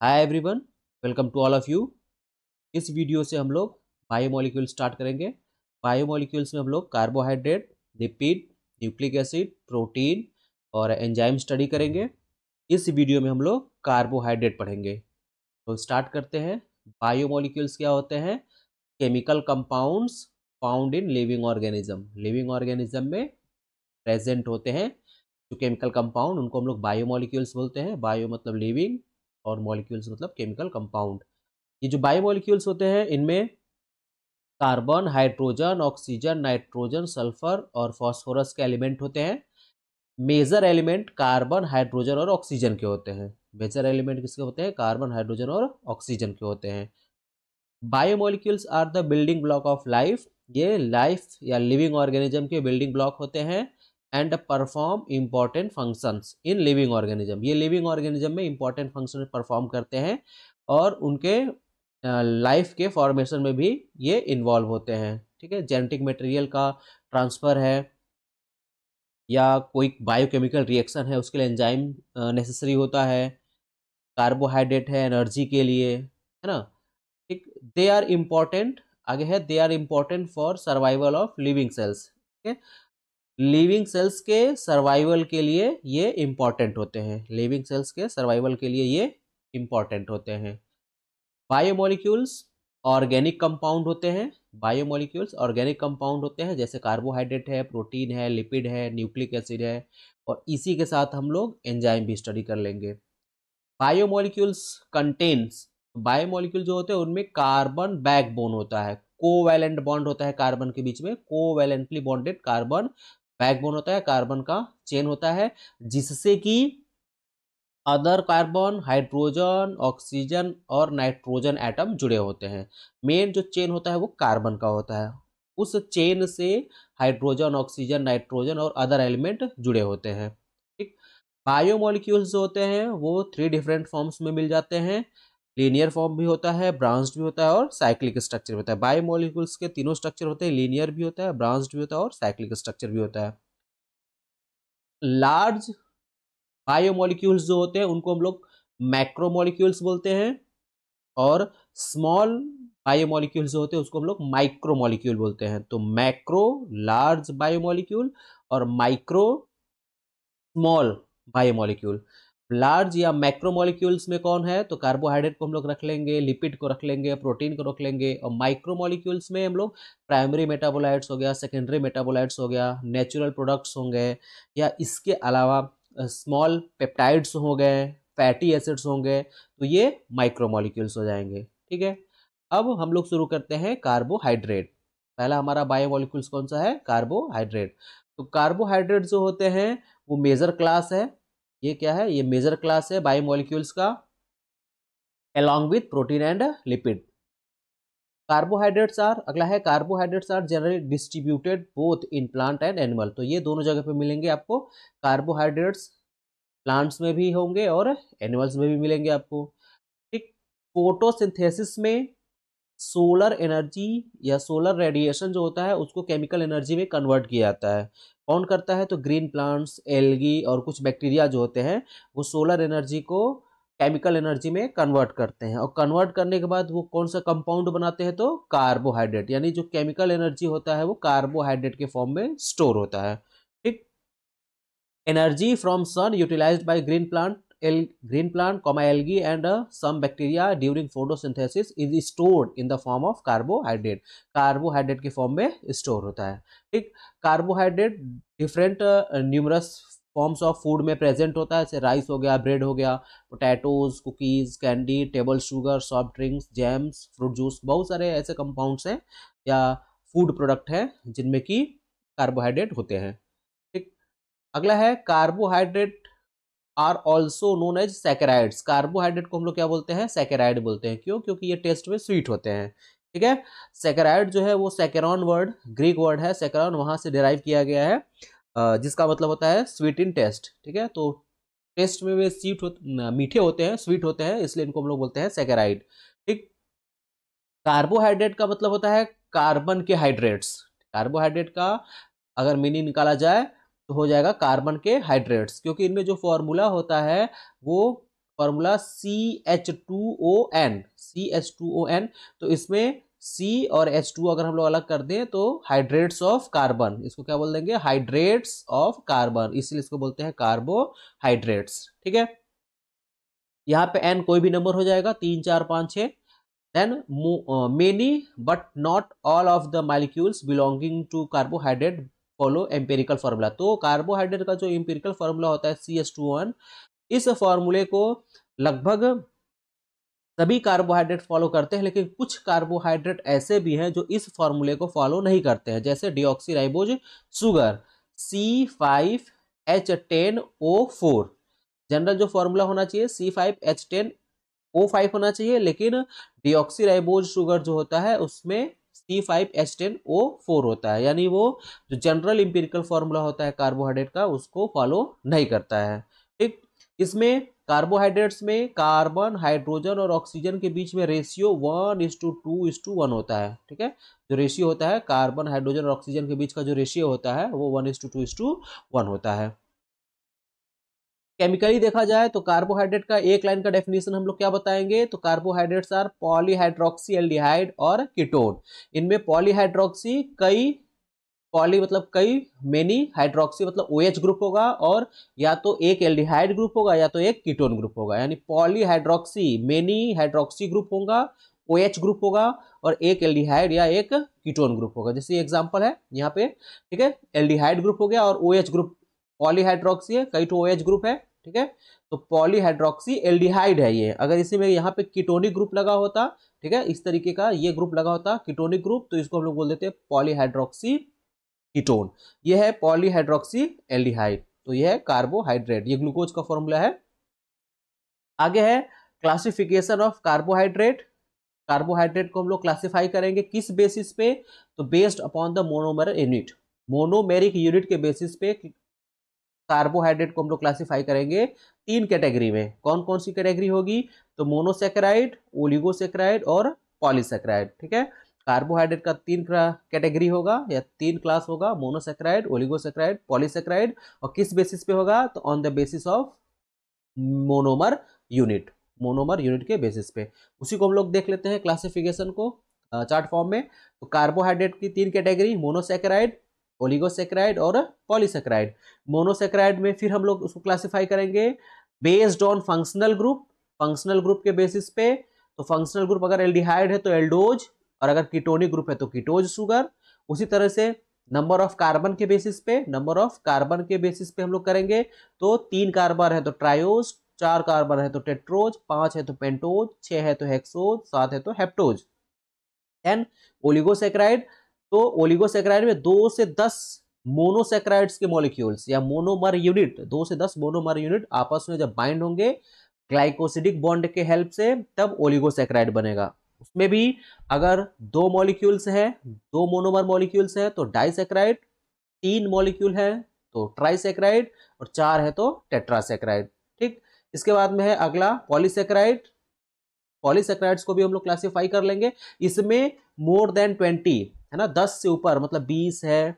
Hi everyone, welcome to all of you. इस video से हम लोग बायोमोलिक्यूल स्टार्ट करेंगे। बायोमोलिक्यूल्स में हम लोग carbohydrate, lipid, nucleic acid, protein और एंजाइम स्टडी करेंगे। इस वीडियो में हम लोग कार्बोहाइड्रेट पढ़ेंगे। तो स्टार्ट करते हैं। बायोमोलिक्यूल्स क्या होते हैं? Chemical compounds found in living organism. Living organism में प्रेजेंट होते हैं जो केमिकल कंपाउंड, उनको हम लोग बायोमोलिक्यूल्स बोलते हैं। बायो मतलब लिविंग और मॉलिक्यूल्स मतलब केमिकल कंपाउंड। ये जो बायोमोलिक्यूल्स होते हैं इनमें carbon, hydrogen, oxygen, nitrogen, sulphur और फास्फोरस के एलिमेंट होते हैं। मेजर एलिमेंट कार्बन, हाइड्रोजन और ऑक्सीजन के होते हैं। मेजर एलिमेंट किसके होते हैं? कार्बन, हाइड्रोजन और ऑक्सीजन के होते हैं। Biomolecules are the building block of life. ये लाइफ या लिविंग ऑर्गेनिज्म के बिल्डिंग ब्लॉक होते हैं and perform important functions in living organism. ये लिविंग ऑर्गेनिज्म में इंपॉर्टेंट फंक्शन परफॉर्म करते हैं और उनके लाइफ के फॉर्मेशन में भी ये इन्वॉल्व होते हैं। ठीक है, जेनेटिक मटेरियल का ट्रांसफर है या कोई बायोकेमिकल रिएक्शन है उसके लिए एंजाइम नेसेसरी होता है। कार्बोहाइड्रेट है एनर्जी के लिए, है ना। ठीक, दे आर इम्पॉर्टेंट, आगे है they are important for survival of living cells. ठीक है, लिविंग सेल्स के सर्वाइवल के लिए ये इम्पॉर्टेंट होते हैं। लिविंग सेल्स के सर्वाइवल के लिए ये इम्पॉर्टेंट होते हैं। बायोमोलिक्यूल्स ऑर्गेनिक कंपाउंड होते हैं। बायोमोलिक्यूल्स ऑर्गेनिक कंपाउंड होते हैं, जैसे कार्बोहाइड्रेट है, प्रोटीन है, लिपिड है, न्यूक्लिक एसिड है और इसी के साथ हम लोग एंजाइम भी स्टडी कर लेंगे। बायोमोलिक्यूल्स कंटेन्स, बायोमोलिक्यूल जो होते हैं उनमें कार्बन बैकबोन होता है, कोवैलेंट बॉन्ड होता है कार्बन के बीच में, कोवैलेंटली बॉन्डेड कार्बन बैकबोन होता है, कार्बन का चेन होता है जिससे कि अदर कार्बन, हाइड्रोजन, ऑक्सीजन और नाइट्रोजन एटम जुड़े होते हैं। मेन जो चेन होता है वो कार्बन का होता है, उस चेन से हाइड्रोजन, ऑक्सीजन, नाइट्रोजन और अदर एलिमेंट जुड़े होते हैं। ठीक, बायोमोलिक्यूल्स जो होते हैं वो 3 डिफरेंट फॉर्म्स में मिल जाते हैं। लीनियर फॉर्म भी होता है, ब्रांच्ड भी होता है और साइक्लिक स्ट्रक्चर भी होता है। बायोमोलिक्यूल्स के तीनों स्ट्रक्चर होते हैं, लीनियर भी होता है, ब्रांच्ड भी होता है और साइक्लिक स्ट्रक्चर भी होता है। लार्ज बायोमोलिक्यूल्स जो होते हैं उनको हम लोग मैक्रोमोलिक्यूल्स बोलते हैं और स्मॉल बायोमोलिक्यूल्स जो होते हैं उसको हम लोग माइक्रोमोलिक्यूल बोलते हैं। तो मैक्रो लार्ज बायोमोलिक्यूल और माइक्रो स्मॉल बायोमोलिक्यूल। लार्ज या मैक्रोमोलिक्यूल्स में कौन है? तो कार्बोहाइड्रेट को हम लोग रख लेंगे, लिपिड को रख लेंगे, प्रोटीन को रख लेंगे। और माइक्रोमोलिक्यूल्स में हम लोग प्राइमरी मेटाबोलाइट्स हो गया, सेकेंडरी मेटाबोलाइट्स हो गया, नेचुरल प्रोडक्ट्स होंगे या इसके अलावा स्मॉल पेप्टाइड्स हो गए, फैटी एसिड्स होंगे, तो ये माइक्रोमोलिक्यूल्स हो जाएंगे। ठीक है, अब हम लोग शुरू करते हैं कार्बोहाइड्रेट। पहला हमारा बायोमोलिक्यूल्स कौन सा है? कार्बोहाइड्रेट। तो कार्बोहाइड्रेट जो होते हैं वो मेजर क्लास है। ये क्या है? ये मेजर क्लास है बायोमोलिक्यूल्स का, along with protein and lipid. Carbohydrates are, अगला है carbohydrates are generally distributed both in plant and animal. तो ये दोनों जगह पे मिलेंगे आपको। कार्बोहाइड्रेट्स प्लांट्स में भी होंगे और एनिमल्स में भी मिलेंगे आपको। ठीक, फोटोसिंथेसिस में सोलर एनर्जी या सोलर रेडिएशन जो होता है उसको केमिकल एनर्जी में कन्वर्ट किया जाता है। कौन करता है? तो ग्रीन प्लांट्स, एल्गी और कुछ बैक्टीरिया जो होते हैं वो सोलर एनर्जी को केमिकल एनर्जी में कन्वर्ट करते हैं और कन्वर्ट करने के बाद वो कौन सा कंपाउंड बनाते हैं? तो कार्बोहाइड्रेट, यानी जो केमिकल एनर्जी होता है वो कार्बोहाइड्रेट के फॉर्म में स्टोर होता है। ठीक, energy from sun utilized by green plant comma algae and some bacteria during photosynthesis is stored in the form of carbohydrate। Carbohydrate के फॉर्म में स्टोर होता है। ठीक, carbohydrate different numerous forms of food में present होता है, जैसे rice हो गया, ब्रेड हो गया, potatoes, cookies, candy, table sugar, soft drinks, jams, fruit juice, बहुत सारे ऐसे कंपाउंड्स हैं या फूड प्रोडक्ट हैं जिनमें कि कार्बोहाइड्रेट होते हैं। अगला है carbohydrate are also known as saccharides. Carbohydrate को हम लोग क्या बोलते हैं? सैकेराइड बोलते हैं। क्यों? क्योंकि ये टेस्ट में स्वीट होते हैं। ठीक है, सैकेराइड जो है वो सैकेरॉन वर्ड, ग्रीक वर्ड है सैकेरॉन, वहां से डिराइव किया गया है जिसका मतलब होता है स्वीट इन टेस्ट। ठीक है, तो टेस्ट में वे मीठे होते हैं, स्वीट होते हैं, इसलिए इनको हम लोग बोलते हैं सैकेराइड। ठीक, कार्बोहाइड्रेट का मतलब होता है कार्बन के हाइड्रेट्स। कार्बोहाइड्रेट का अगर मीनिंग निकाला जाए तो हो जाएगा कार्बन के हाइड्रेट्स, क्योंकि इनमें जो फॉर्मूला होता है वो फॉर्मूला CH2ON, CH2ON। तो इसमें C और H2 अगर हम लोग अलग कर दें तो हाइड्रेट्स ऑफ कार्बन, इसको क्या बोल देंगे, हाइड्रेट्स ऑफ कार्बन, इसलिए इसको बोलते हैं कार्बोहाइड्रेट्स। ठीक है, यहाँ पे N कोई भी नंबर हो जाएगा, 3 4 5 6। Then many but not all of the molecules belonging to carbohydrate follow empirical formula. तो कार्बोहाइड्रेट का जो एम्पेरिकल फार्मूला होता है CH2ON, इस फॉर्मूले को लगभग सभी कार्बोहाइड्रेट फॉलो करते हैं, लेकिन कुछ कार्बोहाइड्रेट ऐसे भी हैं जो इस फॉर्मूले को फॉलो नहीं करते हैं, जैसे डिऑक्सीराइबोज शुगर C5H10O4। जनरल जो फॉर्मूला होना चाहिए C5H10O5 होना चाहिए, लेकिन डिऑक्सीराइबोज शुगर जो होता है उसमें C5H10O4 होता है, यानी वो जो जनरल इंपेरिकल फॉर्मूला होता है कार्बोहाइड्रेट का उसको फॉलो नहीं करता है। ठीक, इसमें कार्बोहाइड्रेट्स में कार्बन, हाइड्रोजन और ऑक्सीजन के बीच में रेशियो 1:2:1 होता है। ठीक है, जो रेशियो होता है कार्बन, हाइड्रोजन और ऑक्सीजन के बीच का जो रेशियो होता है वो 1:2:1 होता है। केमिकली देखा जाए तो कार्बोहाइड्रेट का एक लाइन का डेफिनेशन हम लोग क्या बताएंगे, तो कार्बोहाइड्रेट्स आर पॉलीहाइड्रोक्सी एल्डिहाइड और कीटोन। इनमें पॉलीहाइड्रोक्सी कई, पॉली मतलब कई, मेनी, हाइड्रोक्सी मतलब OH ग्रुप होगा, और या तो एक एल्डिहाइड ग्रुप होगा या तो एक कीटोन ग्रुप होगा। यानी पॉलीहाइड्रोक्सी मेनी हाइड्रोक्सी ग्रुप होगा, OH ग्रुप होगा, और एक एल्डिहाइड या एक कीटोन ग्रुप होगा। जैसे एग्जांपल है यहाँ पे, ठीक है, एल्डिहाइड ग्रुप हो गया और OH ग्रुप, पॉलीहाइड्रोक्सी है, कई तो OH ग्रुप है। ठीक है, तो पॉलीहाइड्रोक्सी एल्डिहाइड है ये। अगर इसी में यहाँ पे कीटोनिक ग्रुप लगा होता, ठीक है, इस तरीके का ये ग्रुप लगा होता कीटोनिक ग्रुप, तो इसको हम लोग बोल देते हैं पॉलीहाइड्रोक्सी कीटोन। ये है पॉलीहाइड्रोक्सी एल्डिहाइड, तो ये है कार्बोहाइड्रेट, ये ग्लूकोज का फॉर्मूला है। आगे है क्लासिफिकेशन ऑफ कार्बोहाइड्रेट। कार्बोहाइड्रेट को हम लोग क्लासिफाई करेंगे किस बेसिस पे, तो based upon the monomer unit, monomeric unit के बेसिस पे कार्बोहाइड्रेट को हम लोग क्लासिफाई करेंगे 3 कैटेगरी में। कौन कौन सी कैटेगरी होगी, तो मोनोसेकेराइड, ओलिगोसेकेराइड और पॉलीसेकेराइड। ठीक है, कार्बोहाइड्रेट का 3 कैटेगरी होगा या 3 क्लास होगा, मोनोसेकेराइड, ओलिगोसेकेराइड, पॉलीसेकेराइड। और किस बेसिस पे होगा, तो on the basis of monomer unit, monomer unit के बेसिस पे। उसी को हम लोग देख लेते हैं क्लासिफिकेशन को चार्ट फॉर्म में। तो कार्बोहाइड्रेट की 3 कैटेगरी, मोनोसेकेराइड, ओलिगोसेकेराइड और पॉलीसेकेराइड। मोनोसेकेराइड में फिर हम लोग उसको क्लासिफाई करेंगे based on functional group, functional group के बेसिस पे। तो फंक्शनल ग्रुप अगर एल्डिहाइड है तो एल्डोज, और अगर कीटोनिक ग्रुप है तो कीटोज शुगर। उसी तरह से नंबर ऑफ कार्बन के बेसिस पे, नंबर ऑफ कार्बन के बेसिस पे हम लोग करेंगे, तो 3 कार्बन है तो ट्रायोज, 4 कार्बन है तो टेट्रोज, 5 है तो पेंटोज, 6 है तो हेक्सोज, 7 है तो हेप्टोज। एंड ओलिगोसेकेराइड, तो ओलिगोसेकेराइड में 2 से 10 मोनोसेकेराइड्स के मॉलिक्यूल्स या मोनोमर यूनिट, 2 से 10 मोनोमर यूनिट आपस में जब बाइंड होंगे ग्लाइकोसिडिक बॉन्ड के हेल्प से, तब ओलिगोसेकेराइड बनेगा। उसमें भी अगर 2 मॉलिक्यूल्स है, 2 मोनोमर मॉलिक्यूल्स है तो डाइसेकेराइड, 3 मॉलिक्यूल है तो ट्राइसेकेराइड, और 4 है तो टेट्रासेकेराइड। ठीक, इसके बाद में है अगला पॉलीसेकेराइड। पॉलीसेकेराइड्स को भी हम लोग क्लासिफाई कर लेंगे। इसमें मोर देन 20 है ना, 10 से ऊपर मतलब 20 है,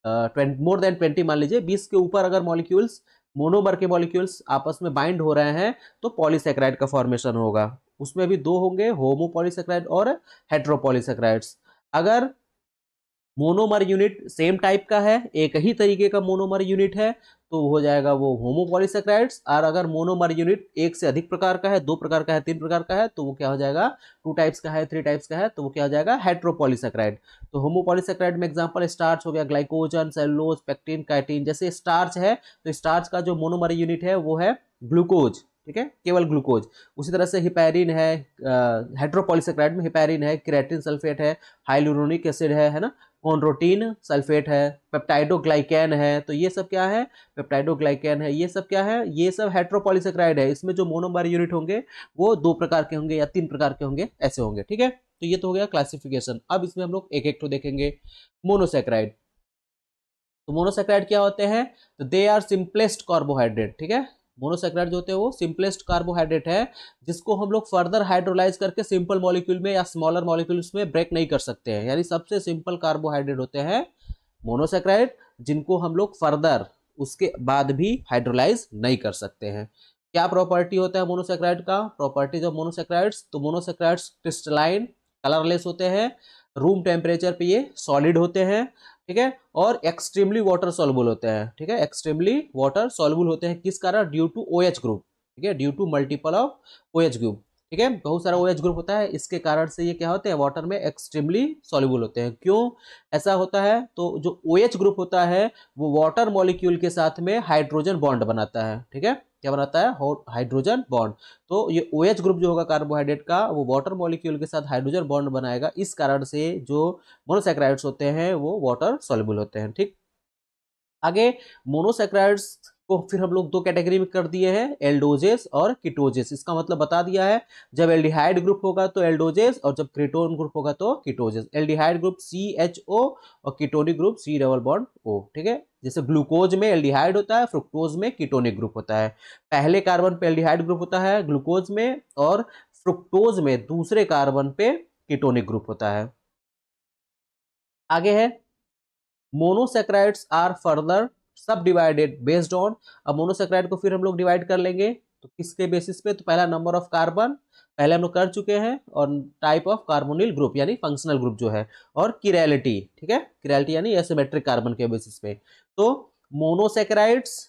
मोर देन 20 मान लीजिए, 20 के ऊपर अगर मॉलिक्यूल्स, मोनोमर के मॉलिक्यूल्स आपस में बाइंड हो रहे हैं तो पॉलीसेकेराइड का फॉर्मेशन होगा। उसमें भी 2 होंगे, होमोपॉलीसेकेराइड और हेट्रोपॉलीसेकेराइड्स। अगर मोनोमर यूनिट सेम टाइप का है, एक ही तरीके का मोनोमर यूनिट है, तो हो जाएगा वो होमोपॉलीसेकेराइड्स। और अगर मोनोमर यूनिट एक से अधिक प्रकार का है, 2 प्रकार का है, 3 प्रकार का है, तो वो क्या हो जाएगा, 2 टाइप्स का है, 3 टाइप्स का है, तो वो क्या हो जाएगा, हेट्रोपॉलीसेकेराइड। तो होमोपॉलीसेकेराइड में एग्जांपल स्टार्च हो गया, ग्लाइकोजन, सेलुलोज, पेक्टिन, काइटिन। जैसे स्टार्च है तो स्टार्च का जो मोनोमर यूनिट है वो है ग्लूकोज, ठीक है, केवल ग्लूकोज। उसी तरह से हिपैरिन है, हेट्रोपॉलीसेकेराइड में हिपैरिन है, क्रेटिन सल्फेट है, हाइलुरोनिक एसिड है ना, कॉन्ड्रोटिन सल्फेट है, पेप्टाइडोग्लाइकैन है। तो ये सब क्या है, पेप्टाइडोग्लाइकैन है, ये सब क्या है, ये सब हेट्रोपॉलीसेकेराइड है। इसमें जो मोनोमर यूनिट होंगे वो 2 प्रकार के होंगे या 3 प्रकार के होंगे, ऐसे होंगे। ठीक है, तो ये तो हो गया क्लासिफिकेशन। अब इसमें हम लोग एक एक तो देखेंगे। मोनोसेकेराइड, तो मोनोसेकेराइड क्या होते हैं, तो दे आर सिंपलेस्ट कार्बोहाइड्रेट। ठीक है, मोनोसेकेराइड जो होते हैं वो सिंपलेस्ट कार्बोहाइड्रेट है, जिसको हम लोग फर्दर हाइड्रोलाइज करके सिंपल मॉलिक्यूल में या स्मॉलर मॉलिक्यूल्स में ब्रेक नहीं कर सकते हैं। यानी सबसे सिंपल कार्बोहाइड्रेट होते हैं मोनोसेकेराइड, जिनको हम लोग फर्दर उसके बाद भी हाइड्रोलाइज नहीं कर सकते हैं। क्या प्रॉपर्टी होता है मोनोसेक्राइड का? प्रॉपर्टीज ऑफ मोनोसेक्राइड्स, तो मोनोसेक्राइड्स क्रिस्टलाइन, कलरलेस होते हैं, रूम टेम्परेचर पे ये सॉलिड होते हैं, ठीक है, और एक्सट्रीमली वाटर सॉल्युबल होते हैं, ठीक है, एक्सट्रीमली वाटर सॉल्युबल होते हैं, किस कारण? ड्यू टू OH ग्रुप, ठीक है, due to multiple of OH group, ठीक है, बहुत सारा OH ग्रुप होता है, इसके कारण से ये क्या होते हैं? वाटर में एक्सट्रीमली सॉल्युबल होते हैं। क्यों ऐसा होता है? तो जो OH ग्रुप होता है वो वाटर मॉलिक्यूल के साथ में हाइड्रोजन बॉन्ड बनाता है, ठीक है, क्या बनाता है? Hydrogen bond. तो ये OH ग्रुप जो होगा कार्बोहाइड्रेट का, वो वाटर मॉलिक्यूल के साथ हाइड्रोजन बॉन्ड बनाएगा, इस कारण से जो मोनोसैकेराइड्स होते हैं वो वाटर सॉल्युबल होते हैं, ठीक। आगे मोनोसैकेराइड्स को फिर हम लोग दो कैटेगरी में कर दिए हैं, एल्डोजेस और कीटोजेस। इसका मतलब बता दिया है, जब एल्डिहाइड ग्रुप होगा तो एल्डोजेस, और जब कीटोन ग्रुप होगा तो कीटोजेस। एल्डिहाइड ग्रुप CHO और ketonic group C double bond O, ठीक है। जैसे ग्लूकोज में एल्डिहाइड होता है, फ्रुक्टोज में कीटोनिक ग्रुप होता है। पहले कार्बन पे एल्डिहाइड ग्रुप होता है ग्लूकोज में, और फ्रुक्टोज में दूसरे कार्बन पे कीटोनिक ग्रुप होता है। आगे है मोनोसेक्राइड्स आर फर्दर सब डिवाइडेड बेस्ड ऑन। अब मोनोसेक्राइड को फिर हम लोग डिवाइड कर लेंगे, तो किसके बेसिस पे? तो पहला नंबर ऑफ कार्बन, पहले हम लोग कर चुके हैं, और टाइप ऑफ कार्बोनिल ग्रुप यानी फंक्शनल ग्रुप जो है, और किरैलिटी, ठीक है, किरैलिटी यानी एसिमेट्रिक कार्बन के बेसिस पे। तो मोनोसेक्राइड्स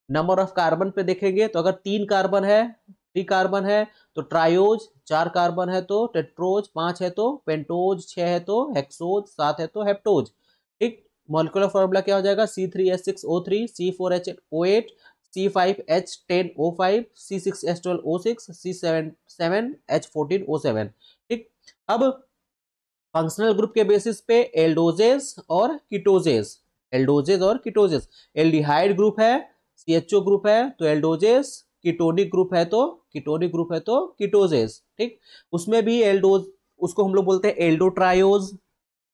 नंबर ऑफ कार्बन पे देखेंगे, तो अगर 3 कार्बन है, 3 कार्बन है तो ट्रायोज, 4 कार्बन है तो टेट्रोज, 5 है तो पेंटोज, 6 है तो हेक्सोज, 7 है तो हेप्टोज, ठीक। मॉलिक्यूलर फॉर्मूला क्या हो जाएगा? C3H6O3, C4H8, C5H10O5, C6H12O6, C7H14O7, ठीक। अब फंक्शनल ग्रुप के बेसिस पे एल्डोजेस और कीटोजेस, एल्डोजेस और कीटोजेस। एल्डिहाइड ग्रुप है, CHO ग्रुप है तो एल्डोजेस, कीटोनिक ग्रुप है तो कीटोनिक ग्रुप है तो कीटोजेस, ठीक। उसमें भी एल्डोज, उसको हम लोग बोलते हैं एल्डोट्रायोज,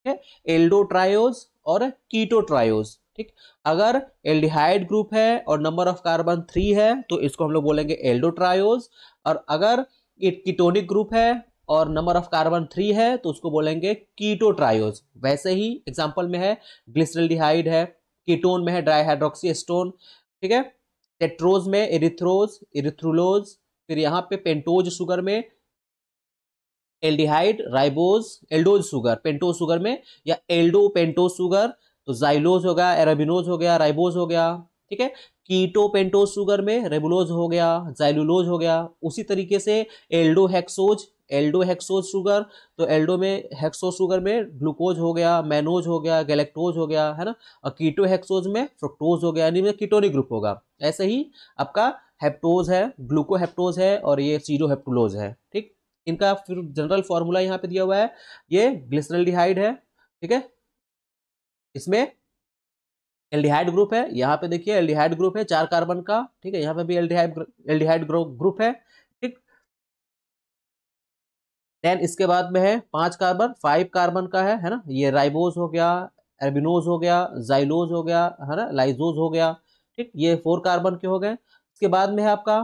है, एल्डोट्रायोज और कीटोट्रायोज, ठीक। अगर एल्डिहाइड ग्रुप है और नंबर ऑफ कार्बन 3 है तो इसको हम लोग बोलेंगे एल्डोट्रायोज, और अगर कीटोनिक ग्रुप है और नंबर ऑफ कार्बन 3 है तो उसको बोलेंगे कीटोट्रायोज। वैसे ही एग्जांपल में है ग्लिसरल्डिहाइड है, कीटोन में है डाइहाइड्रोक्सी एस्टोन, ठीक है, टेट्रोज में एरिथ्रोज, इरिथ्रुलोज, फिर यहाँ पे पेंटोज शुगर में aldehyde, ribose, aldose sugar, pentose sugar में, या एल्डो पेंटोज शुगर, तो जाइलोज हो गया, एराबिनोज हो गया, राइबोज हो गया, ठीक है। कीटो पेंटोज शुगर में रेबुलोज हो गया, जाइलुलोज हो गया। उसी तरीके से Aldo hexose, Aldo hexose sugar, तो एल्डो में हेक्सोज शुगर में ग्लूकोज हो गया, मैनोज हो गया, गैलेक्टोज हो गया, है ना, और कीटो हेक्सोज में फ्रुक्टोज हो गया, यानी में कीटोनिक ग्रुप होगा। ऐसे ही आपका हेप्टोज है, ग्लूको हेप्टोज है, और ये सीरो हेप्टुलोज है, ठीक। इनका फिर जनरल फॉर्मूला यहाँ पे दिया हुआ है, ये ग्लिसरल्डिहाइड है, ठीक है, इसमें एल्डिहाइड ग्रुप है, यहाँ पे देखिए एल्डिहाइड ग्रुप है 4 कार्बन का, ठीक है, यहाँ पे भी एल्डिहाइड ग्रुप है, ठीक। देन इसके बाद में है 5 कार्बन, 5 कार्बन का है ना, ये राइबोज हो गया, एर्बिनोज हो गया, जाइलोज हो गया, है ना, लाइजोज हो गया, ठीक, ये 4 कार्बन के हो गए। इसके बाद में है आपका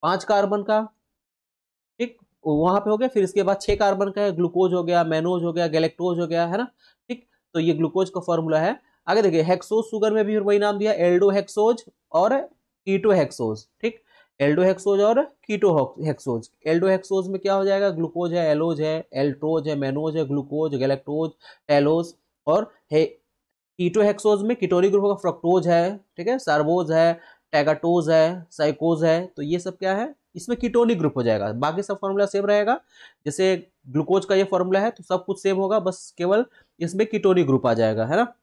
5 कार्बन का, ठीक, वहां पे हो गया। फिर इसके बाद 6 कार्बन का है, ग्लूकोज हो गया, मैनोज हो गया, गैलेक्टोज हो गया, है ना, ठीक। तो ये ग्लूकोज का फॉर्मूला है। आगे देखिए हेक्सोज शुगर में भी वही नाम दिया, एल्डो हेक्सोज और कीटो हेक्सोज, ठीक। एल्डो हेक्सोज और कीटो हेक्सोज। एल्डो हेक्सोज में क्या हो जाएगा? ग्लूकोज है, एलोज है, एल्ट्रोज है, मैनोज है, ग्लूकोज, गैलेक्टोज, टेलोज, और कीटो हेक्सोज में कीटोनिक ग्रुप का फ्रक्टोज है, ठीक है, सार्बोज है, टैगाटोज है, साइकोज है, तो ये सब क्या है? इसमें कीटोनिक ग्रुप हो जाएगा। बाकी सब फॉर्मूला सेम रहेगा, जैसे ग्लूकोज का ये फॉर्मूला है तो सब कुछ सेम होगा, बस केवल इसमें कीटोनिक ग्रुप आ जाएगा, है ना।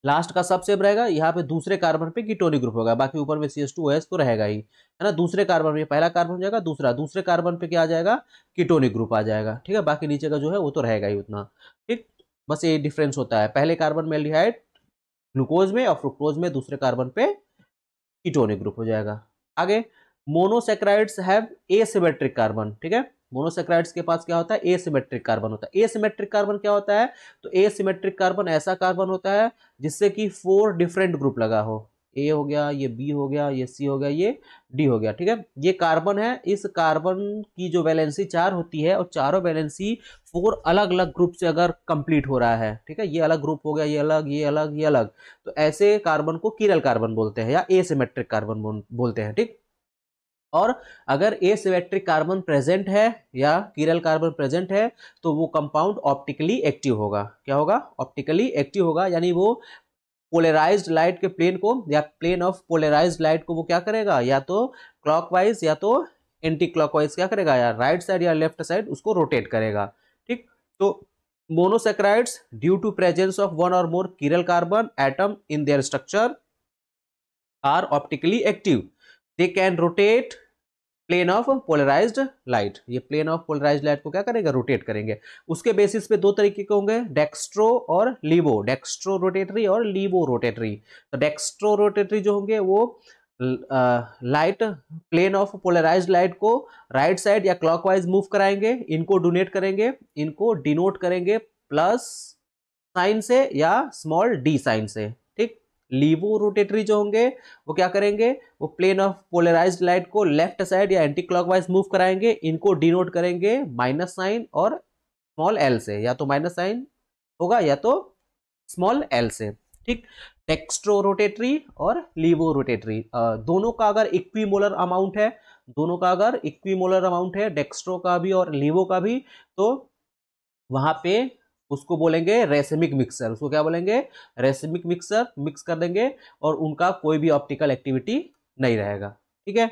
लास्ट का सब सेम रहेगा, यहाँ पे दूसरे कार्बन पे कीटोनिक ग्रुप होगा, बाकी ऊपर में CH2OH तो रहेगा ही, है ना। दूसरे कार्बन में पहला कार्बन हो जाएगा, दूसरे कार्बन पे क्या आ जाएगा? कीटोनिक ग्रुप आ जाएगा, ठीक है। बाकी नीचे का जो है वो तो रहेगा ही उतना, ठीक। बस ये डिफरेंस होता है, पहले कार्बन में एल्डिहाइड ग्लूकोज में, और फ्रुक्टोज में दूसरे कार्बन पे कीटोनिक ग्रुप हो जाएगा। आगे मोनोसेक्राइड्स हैव एसिमेट्रिक कार्बन, ठीक है। मोनोसेक्राइड्स के पास क्या होता है? एसिमेट्रिक कार्बन होता है। एसिमेट्रिक कार्बन क्या होता है? तो एसिमेट्रिक कार्बन ऐसा कार्बन होता है जिससे कि 4 डिफरेंट ग्रुप लगा हो। ए हो गया, ये बी हो गया, ये सी हो गया, ये डी हो गया। ठीक है, ये कार्बन है। इस कार्बन की जो वैलेंसी 4 होती है और चारों वैलेंसी 4 अलग अलग ग्रुप से अगर कंप्लीट हो रहा है, ठीक है, ये अलग ग्रुप हो गया, ये अलग, ये अलग, ये अलग, तो ऐसे कार्बन को किरल कार्बन बोलते हैं या एसिमेट्रिक कार्बन बोलते हैं। ठीक, और अगर एसिमेट्रिक कार्बन प्रेजेंट है या किरल कार्बन प्रेजेंट है तो वो कंपाउंड ऑप्टिकली एक्टिव होगा। क्या होगा? ऑप्टिकली एक्टिव होगा, यानी वो पोलराइज्ड लाइट के प्लेन को या प्लेन ऑफ पोलराइज्ड लाइट को वो क्या करेगा, या तो क्लॉकवाइज या तो एंटी क्लॉकवाइज क्या करेगा, या राइट साइड या लेफ्ट साइड उसको रोटेट करेगा। ठीक, तो monosaccharides due to presence of one और more chiral carbon atom in their structure are optically active. They can rotate plane of polarised light. ये प्लेन ऑफ पोलराइज्ड लाइट को क्या करेगा, रोटेट करेंगे। उसके बेसिस पे दो तरीके के होंगे, डेक्स्ट्रो और लीवो, डेक्स्ट्रो रोटेटरी और लीवो रोटेटरी। तो डेक्स्ट्रो रोटेटरी जो होंगे वो light plane of polarised light को राइट साइड या क्लॉकवाइज मूव कराएंगे, इनको डोनेट करेंगे, इनको डिनोट करेंगे प्लस साइन से या स्मॉल डी साइन से। ठीक, लीवो रोटेटरी जो होंगे वो क्या करेंगे, वो प्लेन ऑफ पोलराइज्ड लाइट को लेफ्ट साइड या एंटी क्लॉकवाइज मूव कराएंगे, इनको डिनोट करेंगे माइनस साइन और स्मॉल एल से, या तो माइनस साइन होगा या तो स्मॉल एल से। ठीक, डेक्स्ट्रो रोटेटरी और लीवो रोटेटरी दोनों का अगर इक्विमोलर अमाउंट है, दोनों का अगर इक्विमोलर अमाउंट है, डेक्स्ट्रो का भी और लीवो का भी, तो वहां पे उसको बोलेंगे रेसिमिक मिक्सर। उसको क्या बोलेंगे, रेसिमिक मिक्सर। मिक्स कर देंगे और उनका कोई भी ऑप्टिकल एक्टिविटी नहीं रहेगा। ठीक है,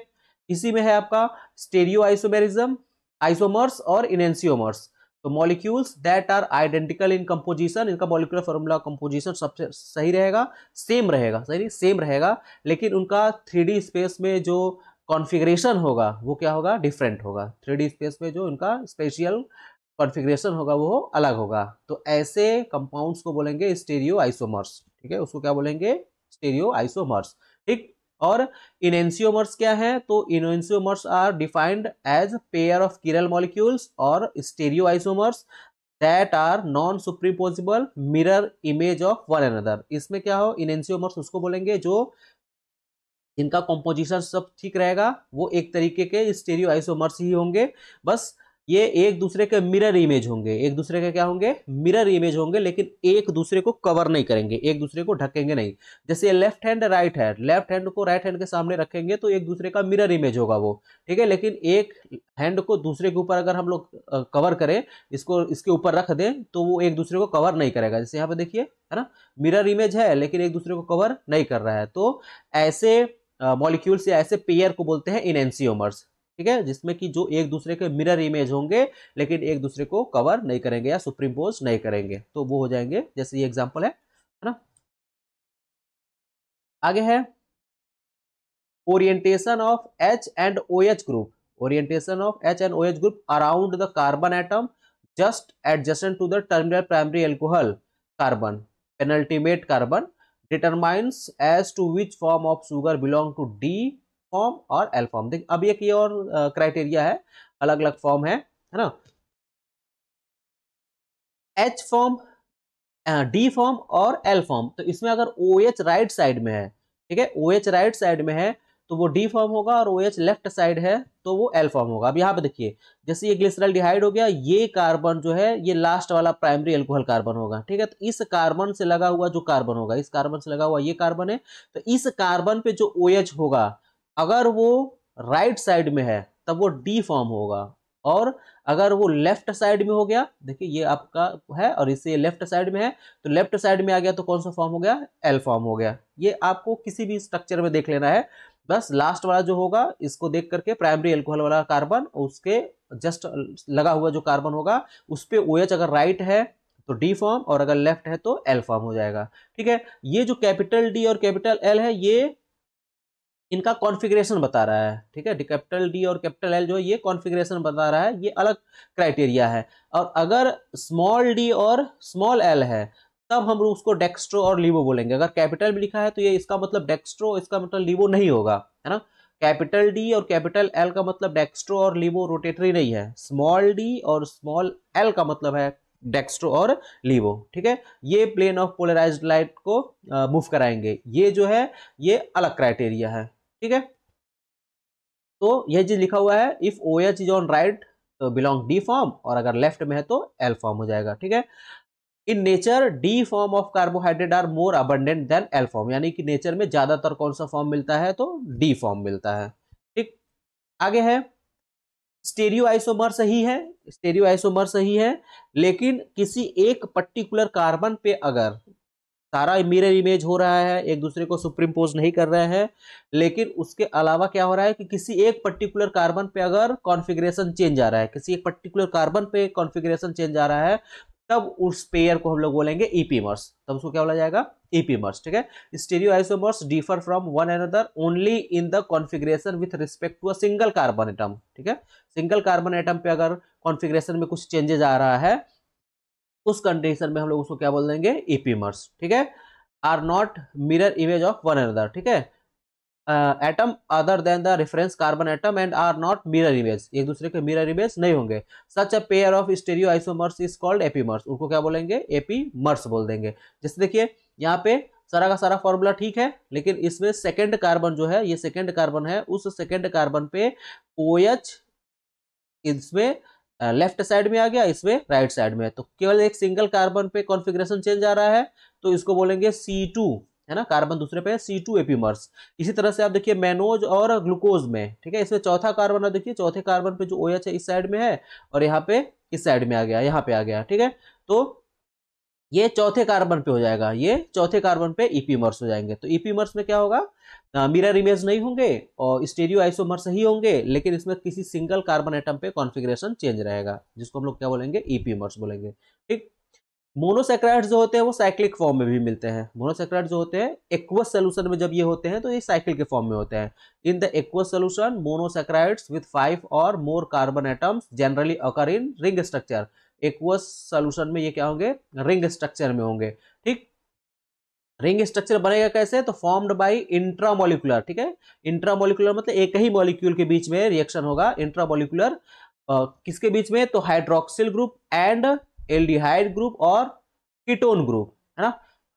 इसी में है आपका स्टेरियो आइसोमेरिज्म, आइसोमर्स और इनेंसियोमर्स। तो molecules that are identical in composition, इनका मॉलिक्यूलर फॉर्मूला कंपोजिशन सबसे सही रहेगा, सेम रहेगा, सही सेम रहेगा, लेकिन उनका 3D स्पेस में जो कॉन्फ़िगरेशन होगा वो क्या होगा, डिफरेंट होगा। 3D स्पेस में जो उनका स्पेशियल कॉन्फ़िगरेशन होगा वो अलग होगा। तो ऐसे कंपाउंड्स को बोलेंगे स्टेरियो आइसोमर्स। ठीक है, उसको क्या बोलेंगे, स्टेरियो आइसोमर्स। ठीक, और इनेंसियोमर्स क्या है, तो enantiomers are defined as pair of chiral molecules, और stereo isomers that are non superposable mirror image of one another. इसमें क्या हो, इनेंसियोमर्स उसको बोलेंगे जो जिनका कॉम्पोजिशन सब ठीक रहेगा, वो एक तरीके के स्टेरियो आइसोमर्स ही होंगे, बस ये एक दूसरे के मिरर इमेज होंगे, एक दूसरे के क्या होंगे, मिरर इमेज होंगे, लेकिन एक दूसरे को कवर नहीं करेंगे, एक दूसरे को ढकेंगे नहीं। जैसे left hand right hand, left hand को राइट हैंड के सामने रखेंगे तो एक दूसरे का मिरर इमेज होगा वो। ठीक है, लेकिन एक हैंड को दूसरे के ऊपर अगर हम लोग कवर करें, इसको इसके ऊपर रख दें तो वो एक दूसरे को कवर नहीं करेगा। जैसे यहाँ पे देखिए, है ना, मिरर इमेज है लेकिन एक दूसरे को कवर नहीं कर रहा है। तो ऐसे मॉलिक्यूल्स या ऐसे पेयर को बोलते हैं इनेंसियोमर्स। ठीक है, जिसमें कि जो एक दूसरे के मिरर इमेज होंगे लेकिन एक दूसरे को कवर नहीं करेंगे या सुपरइम्पोज नहीं करेंगे, तो वो हो जाएंगे, जैसे ये एग्जांपल है ना। आगे है orientation of H and OH group, orientation of H and OH group around the carbon atom just adjacent to the terminal primary alcohol carbon penultimate carbon determines as to which form of sugar belong to D form और L form. देख, अब एक ये और criteria है, अलग अलग form है ना, H फॉर्म, D फॉर्म और L फॉर्म। तो इसमें अगर OH राइट साइड में है, ठीक है, OH राइट साइड में है तो वो D फॉर्म होगा, और OH लेफ्ट साइड है तो वो L फॉर्म होगा। अब यहाँ पे देखिए, जैसे ये ग्लिसरॉल्डिहाइड हो गया, ये कार्बन जो है ये लास्ट वाला प्राइमरी अल्कोहल कार्बन होगा। ठीक है, तो इस कार्बन से लगा हुआ जो कार्बन होगा, इस कार्बन से लगा हुआ ये कार्बन है, तो इस कार्बन पे जो OH होगा अगर वो राइट साइड में है तब वो D फॉर्म होगा, और अगर वो लेफ्ट साइड में हो गया, देखिए ये आपका है और इससे लेफ्ट साइड में है, तो लेफ्ट साइड में आ गया तो कौन सा फॉर्म हो गया, L फॉर्म हो गया। ये आपको किसी भी स्ट्रक्चर में देख लेना है, बस लास्ट वाला जो होगा इसको देख करके प्राइमरी अल्कोहल वाला कार्बन, उसके जस्ट लगा हुआ जो कार्बन होगा उस पे OH अगर राइट है तो D फॉर्म, और अगर लेफ्ट है तो L फॉर्म हो जाएगा। ठीक है, ये जो कैपिटल D और कैपिटल L है ये इनका कॉन्फ़िगरेशन बता रहा है। ठीक है, कैपिटल D और कैपिटल L जो है ये कॉन्फ़िगरेशन बता रहा है, ये अलग क्राइटेरिया है। और अगर स्मॉल d और स्मॉल l है तब हम उसको डेक्स्ट्रो और लीवो बोलेंगे। अगर कैपिटल में लिखा है तो ये इसका मतलब डेक्स्ट्रो, इसका मतलब लीवो नहीं होगा, है ना। कैपिटल D और कैपिटल L का मतलब डेक्स्ट्रो और लीवो रोटेटरी नहीं है, स्मॉल d और स्मॉल l का मतलब है डेक्स्ट्रो और लीवो, ठीक है। ये प्लेन ऑफ पोलराइज्ड लाइट को मूव कराएंगे, ये जो है ये अलग क्राइटेरिया है, ठीक है। तो यह चीज लिखा हुआ है, if O H is on right तो बिलोंग डी फॉर्म, और अगर लेफ्ट में है तो एल फॉर्म हो जाएगा, ठीक है। In nature D form of carbohydrate are more abundant than L form, यानी कि नेचर में ज्यादातर कौन सा फॉर्म मिलता है, तो डी फॉर्म मिलता है, ठीक। आगे है स्टेरियो आइसोमर सही है, स्टेरियो आइसोमर सही है, लेकिन किसी एक पर्टिकुलर कार्बन पे अगर सारा मिरर इमेज हो रहा है, एक दूसरे को सुपरिम्पोज नहीं कर रहे हैं, लेकिन उसके अलावा क्या हो रहा है कि किसी एक पर्टिकुलर कार्बन पे अगर कॉन्फ़िगरेशन चेंज आ रहा है, किसी एक पर्टिकुलर कार्बन पे कॉन्फ़िगरेशन चेंज आ रहा है, तब उस पेयर को हम लोग बोलेंगे ईपीमर्स, तब उसको क्या बोला जाएगा, ईपीमर्स, ठीक है। Stereo isomers differ from one another only in the configuration with respect to a single carbon atom, ठीक है। सिंगल कार्बन एटम पे अगर कॉन्फ़िगरेशन में कुछ चेंजेस आ रहा है, उस कंडीशन में हम लोग उसको क्या बोल देंगे, ईपीमर्स, ठीक है। Are not mirror image of one another, ठीक है, atom other than the reference carbon atom and are not mirror image, एक दूसरे के मिरर इमेज नहीं होंगे। Such a pair of stereo isomers is called epimers, उनको क्या बोलेंगे, एपीमर्स बोल देंगे। जैसे देखिए यहाँ पे सारा का सारा फॉर्मूला ठीक है, लेकिन इसमें सेकंड कार्बन जो है, ये सेकंड कार्बन है, उस सेकंड कार्बन पे OH इसमें लेफ्ट साइड में आ गया, इसमें राइट साइड में, तो केवल एक सिंगल कार्बन पे कॉन्फ़िगरेशन चेंज आ रहा है, तो इसको बोलेंगे C2, है ना, कार्बन दूसरे पे C2 एपीमर्स। इसी तरह से आप देखिए मैनोज और ग्लूकोज में, ठीक है, इसमें चौथा कार्बन है, देखिए चौथे कार्बन पे जो OH है इस साइड में है, और यहाँ पे इस साइड में आ गया, यहाँ पे आ गया, ठीक है। तो ये चौथे कार्बन पे हो जाएगा, ये चौथे कार्बन पे ईपीमर्स हो जाएंगे। तो ईपीमर्स में क्या होगा, मिरर इमेज नहीं होंगे और स्टीरियो आइसोमर्स ही होंगे, लेकिन इसमें किसी सिंगल कार्बन एटम पे कॉन्फ़िगरेशन चेंज रहेगा, जिसको हम लोग क्या बोलेंगे, ईपीमर्स बोलेंगे, ठीक। मोनोसैकराइड्स जो होते हैं वो साइक्लिक फॉर्म में भी मिलते हैं। मोनोसैकराइड्स जो होते हैं एक्वस सोल्यूशन में जब ये होते हैं तो ये साइकिल के फॉर्म में होते हैं। In the aqueous solution monosaccharides with 5 और more carbon atoms generally occur in ring structure, aqueous solution में ये क्या होंगे, रिंग स्ट्रक्चर में होंगे, ठीक। रिंग स्ट्रक्चर बनेगा कैसे, तो फॉर्म्ड बाय इंट्रामोलिकुलर, ठीक है। इंट्रामोलिकुलर मतलब एक ही मॉलिक्यूल के बीच में रिएक्शन होगा, इंट्रामोलिकुलर किसके बीच में, तो hydroxyl group and aldehyde group और कीटोन ग्रुप, है ना।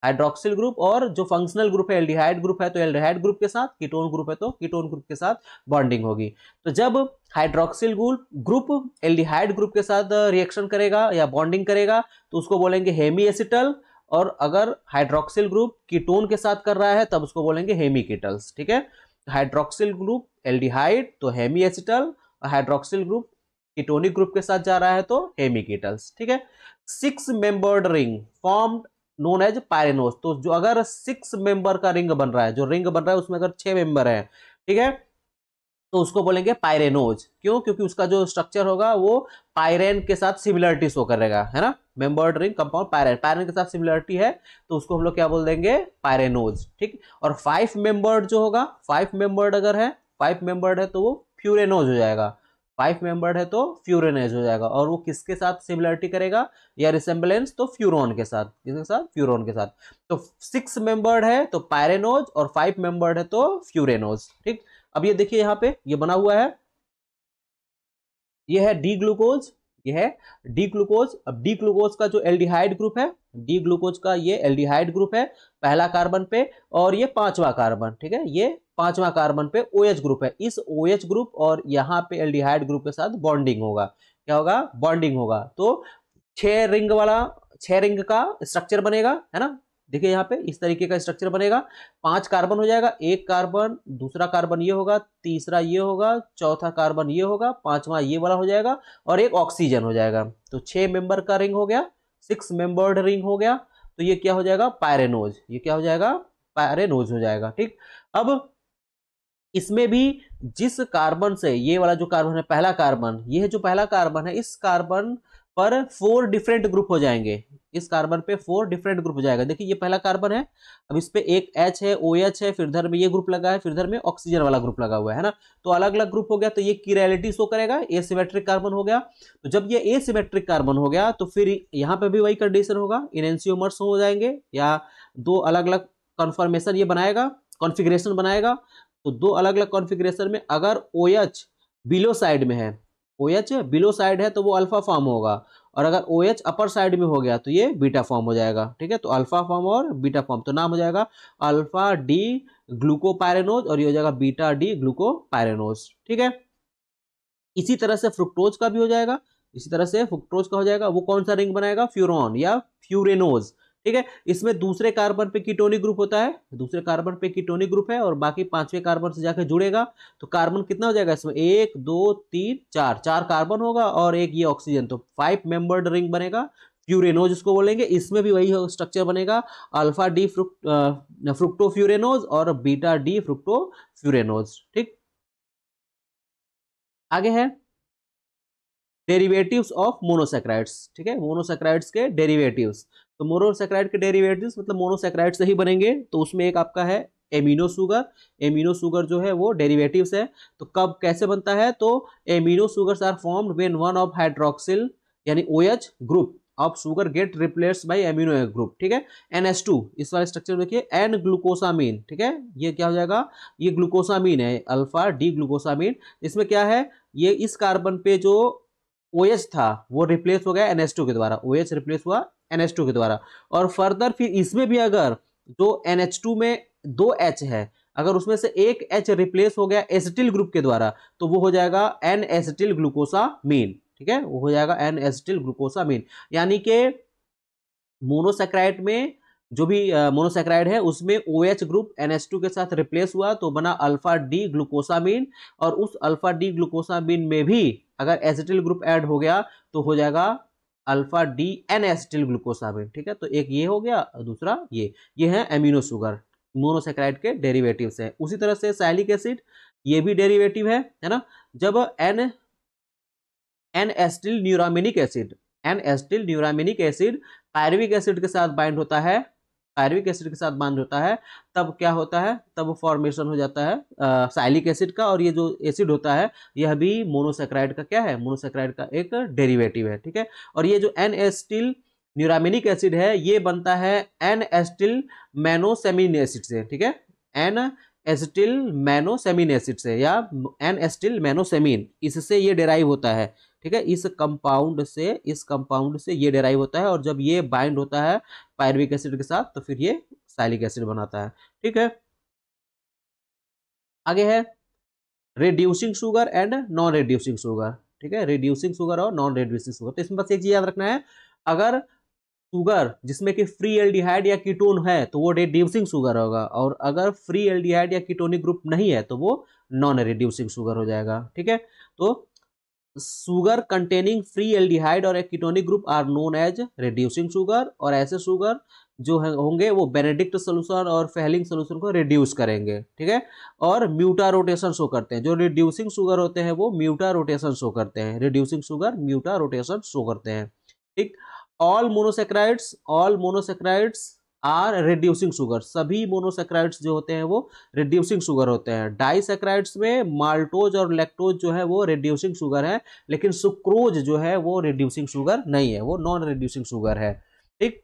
हाइड्रोक्सिल ग्रुप और जो फंक्शनल ग्रुप है एल्डिहाइड ग्रुप है तो एल्डिहाइड ग्रुप के साथ, कीटोन ग्रुप है तो कीटोन ग्रुप के साथ बॉन्डिंग होगी। तो जब हाइड्रोक्सिल ग्रुप एल्डिहाइड ग्रुप के साथ रिएक्शन करेगा या बॉन्डिंग करेगा तो उसको बोलेंगे हेमी एसिटल, और अगर हाइड्रोक्सिल ग्रुप कीटोन के साथ कर रहा है तब उसको बोलेंगे हेमी कीटल्स, ठीक है। हाइड्रोक्सिल ग्रुप एल्डिहाइड तो hemi acetal, hydroxyl group ketonic group के साथ जा रहा है तो हेमी कीटल्स, ठीक है। 6 membered ring formed known as pyranose, तो जो अगर 6 मेंबर का रिंग बन रहा है, जो रिंग बन रहा है उसमें अगर 6 मेंबर है, ठीक है, तो उसको बोलेंगे पायरेनोज। क्यों, क्योंकि उसका जो स्ट्रक्चर होगा वो पायरेन के साथ सिमिलरिटी शो करेगा, है ना। मेंबर्ड रिंग कंपाउंड पायरेन, पायरेन के साथ सिमिलरिटी है तो उसको हम लोग क्या बोल देंगे, पायरेनोज, ठीक। और 5 मेंबर्ड जो होगा, 5 मेंबर्ड अगर है, 5 मेंबर्ड है तो वो फ्यूरेनोज हो जाएगा, 5 मेंबर्ड है तो फ्यूरेनेज हो जाएगा। और वो किसके साथ सिमिलरिटी करेगा या रिसेम्बलेंस, तो फ्यूरोन के साथ, किसके साथ, फ्यूरोन के साथ। तो 6 मेंबर्ड है तो पायरेनोज और 5 मेंबर्ड है तो फ्यूरेनोज, ठीक। अब ये देखिए यहाँ पे ये बना हुआ है, ये है डी ग्लूकोज, ये है डी ग्लूकोज। अब डी ग्लूकोज का जो एल्डिहाइड ग्रुप है, डी ग्लूकोज का ये एल्डिहाइड ग्रुप है पहला कार्बन पे, और ये 5वां कार्बन, ठीक है, ये 5वां कार्बन पे OH ग्रुप है। इस OH ग्रुप और यहाँ पे एल्डिहाइड ग्रुप के साथ बॉन्डिंग होगा, क्या होगा, बॉन्डिंग होगा। तो 6 रिंग का स्ट्रक्चर बनेगा, है ना। देखिए यहाँ पे इस तरीके का स्ट्रक्चर बनेगा, 5 कार्बन हो जाएगा, एक कार्बन, दूसरा कार्बन ये होगा, तीसरा ये होगा, चौथा कार्बन ये होगा, 5वां ये वाला हो जाएगा, और एक ऑक्सीजन हो जाएगा। तो 6 मेंबर का रिंग हो गया, 6 मेंबर्ड रिंग हो गया, तो ये क्या हो जाएगा, पायरेनोज, ये क्या हो जाएगा, पायरेनोज हो जाएगा, ठीक। अब इसमें भी जिस कार्बन से, ये वाला जो कार्बन है पहला कार्बन, ये जो पहला कार्बन है, इस कार्बन पर 4 डिफरेंट ग्रुप हो जाएंगे, इस कार्बन पे 4 डिफरेंट ग्रुप हो जाएगा। देखिए ये पहला कार्बन है, अब इस पे एक H है, OH है, फिर इधर में ये ग्रुप लगा है, फिर इधर में ऑक्सीजन वाला ग्रुप लगा हुआ है ना। तो अलग अलग ग्रुप हो गया, तो ये किरैलिटी शो करेगा, एसिमेट्रिक कार्बन हो गया। तो जब ये एसिमेट्रिक कार्बन हो गया तो फिर यहाँ पे भी वही कंडीशन होगा, इनएंशियोमर्स हो जाएंगे, या 2 अलग अलग कन्फर्मेशन ये बनाएगा, कॉन्फ़िगरेशन बनाएगा। तो 2 अलग अलग कॉन्फ़िगरेशन में अगर OH बिलो साइड में है, OH बिलो साइड है तो वो अल्फा फॉर्म होगा, और अगर OH अपर साइड में हो गया तो ये बीटा फॉर्म हो जाएगा। ठीक है, तो अल्फा फॉर्म और बीटा फॉर्म, तो नाम हो जाएगा अल्फा डी ग्लूकोपायरेनोज और ये हो जाएगा बीटा डी ग्लूकोपायरेनोज। ठीक है, इसी तरह से फ्रुक्टोज का भी हो जाएगा, इसी तरह से फ्रुक्टोज का हो जाएगा। वो कौन सा रिंग बनाएगा, फ्यूरॉन या फ्यूरेनोज। ठीक है, इसमें दूसरे कार्बन पे कीटोनिक ग्रुप होता है, दूसरे कार्बन पे कीटोनिक ग्रुप है और बाकी पांचवें कार्बन से जाकर जुड़ेगा, तो कार्बन कितना हो जाएगा इसमें, 1 2 3 4, 4 कार्बन होगा और एक ये ऑक्सीजन, तो 5 मेंबर्ड रिंग बनेगा, फ्यूरेनोज इसको बोलेंगे। इसमें भी वही स्ट्रक्चर बनेगा, अल्फा डी फ्रुक्टोफ्यूरेनोज और बीटा डी फ्रुक्टोफ्यूरेनोज। ठीक, आगे है डेरिवेटिव्स ऑफ मोनोसैक्राइड्स। ठीक है, मोनोसैक्राइड्स के डेरिवेटिव्स, तो मोनोसैक्राइड के डेरिवेटिव्स मतलब मोनोसैक्राइड से ही बनेंगे, तो उसमें एक आपका है एमिनो शुगर। एमिनो शुगर जो है वो डेरिवेटिव्स है, तो कब कैसे बनता है, तो amino sugars are formed when one of hydroxyl यानी OH group of sugar get replaced by amino group. ठीक है, NH2 इस वाले स्ट्रक्चर में देखिए, N ग्लूकोसामीन। ठीक है, ये क्या हो जाएगा, ये ग्लूकोसामीन है, अल्फा डी ग्लूकोसामीन। इसमें क्या है, ये इस कार्बन पे जो OH था वो रिप्लेस हो गया NH2 के द्वारा, OH रिप्लेस हुआ NH2 के द्वारा। और फर्दर फिर इसमें भी अगर जो NH2 में 2 H है, अगर उसमें से एक H रिप्लेस हो गया एसिटिल ग्रुप के द्वारा, तो वो हो जाएगा N एसिटिल ग्लूकोसामीन। ठीक है, वो हो जाएगा N एसिटिल ग्लूकोसामीन। यानी कि मोनोसैक्राइड में जो भी मोनोसैक्राइड है उसमें OH ग्रुप NH2 के साथ रिप्लेस हुआ तो बना अल्फा डी ग्लूकोसामीन, और उस अल्फा डी ग्लूकोसामीन में भी अगर एसिटिल ग्रुप ऐड हो गया तो हो जाएगा alpha D N acetyl glucosamine. ठीक है, तो एक ये हो गया और दूसरा ये है एमिनो शुगर, मोनोसैक्राइड के डेरिवेटिव्स है। उसी तरह से साइलिक एसिड, ये भी डेरिवेटिव है ना। जब N acetyl neuraminic acid, N acetyl neuraminic acid pyruvic acid के साथ बाइंड होता है, पायरुविक एसिड के साथ बांध होता है, तब क्या होता है, तब फॉर्मेशन हो जाता है साइलिक एसिड का। और ये जो एसिड होता है यह भी मोनोसैक्राइड का क्या है, मोनोसैक्राइड का एक डेरिवेटिव है। ठीक है, और ये जो एन एसिटिल न्यूरामिनिक एसिड है ये बनता है एन एसिटिल मैनोसेमिन एसिड से। ठीक है, एन एसिटिल मैनोसेमिन एसिड से या एन एसिटिल मैनोसेमिन, इससे ये डेराइव होता है। ठीक है, इस कंपाउंड से ये डेराइव होता है, और जब ये बाइंड होता है पायरुविक एसिड के साथ तो फिर ये साइलिक एसिड बनाता है। ठीक है, आगे है reducing sugar and non reducing sugar. ठीक है, रिड्यूसिंग शुगर और नॉन रिड्यूसिंग शुगर, तो इसमें बस एक चीज याद रखना है, अगर शुगर जिसमें कि फ्री एल्डिहाइड या कीटोन है तो वो रिड्यूसिंग शुगर होगा, और अगर फ्री एल्डिहाइड या कीटोनिक ग्रुप नहीं है तो वो नॉन रिड्यूसिंग शुगर हो जाएगा। ठीक है, तो शुगर कंटेनिंग फ्री एल्डिहाइड और ketonic group are known as reducing sugar, और ऐसे शुगर जो होंगे वो बेनेडिक्ट सोल्यूशन और फेहलिंग सोल्यूशन को रिड्यूस करेंगे। ठीक है, और म्यूटा रोटेशन शो करते हैं, जो रिड्यूसिंग शुगर होते हैं वो म्यूटा रोटेशन शो करते हैं, रिड्यूसिंग शुगर म्यूटा रोटेशन शो करते हैं। ठीक, all monosaccharides are reducing sugar, सभी मोनोसैक्राइड्स जो होते हैं वो रिड्यूसिंग शुगर होते हैं। डाइसैक्राइड्स में माल्टोज और लैक्टोज जो है वो रिड्यूसिंग शुगर है, लेकिन सुक्रोज जो है वो रिड्यूसिंग शुगर नहीं है, वो नॉन रिड्यूसिंग शुगर है। ठीक,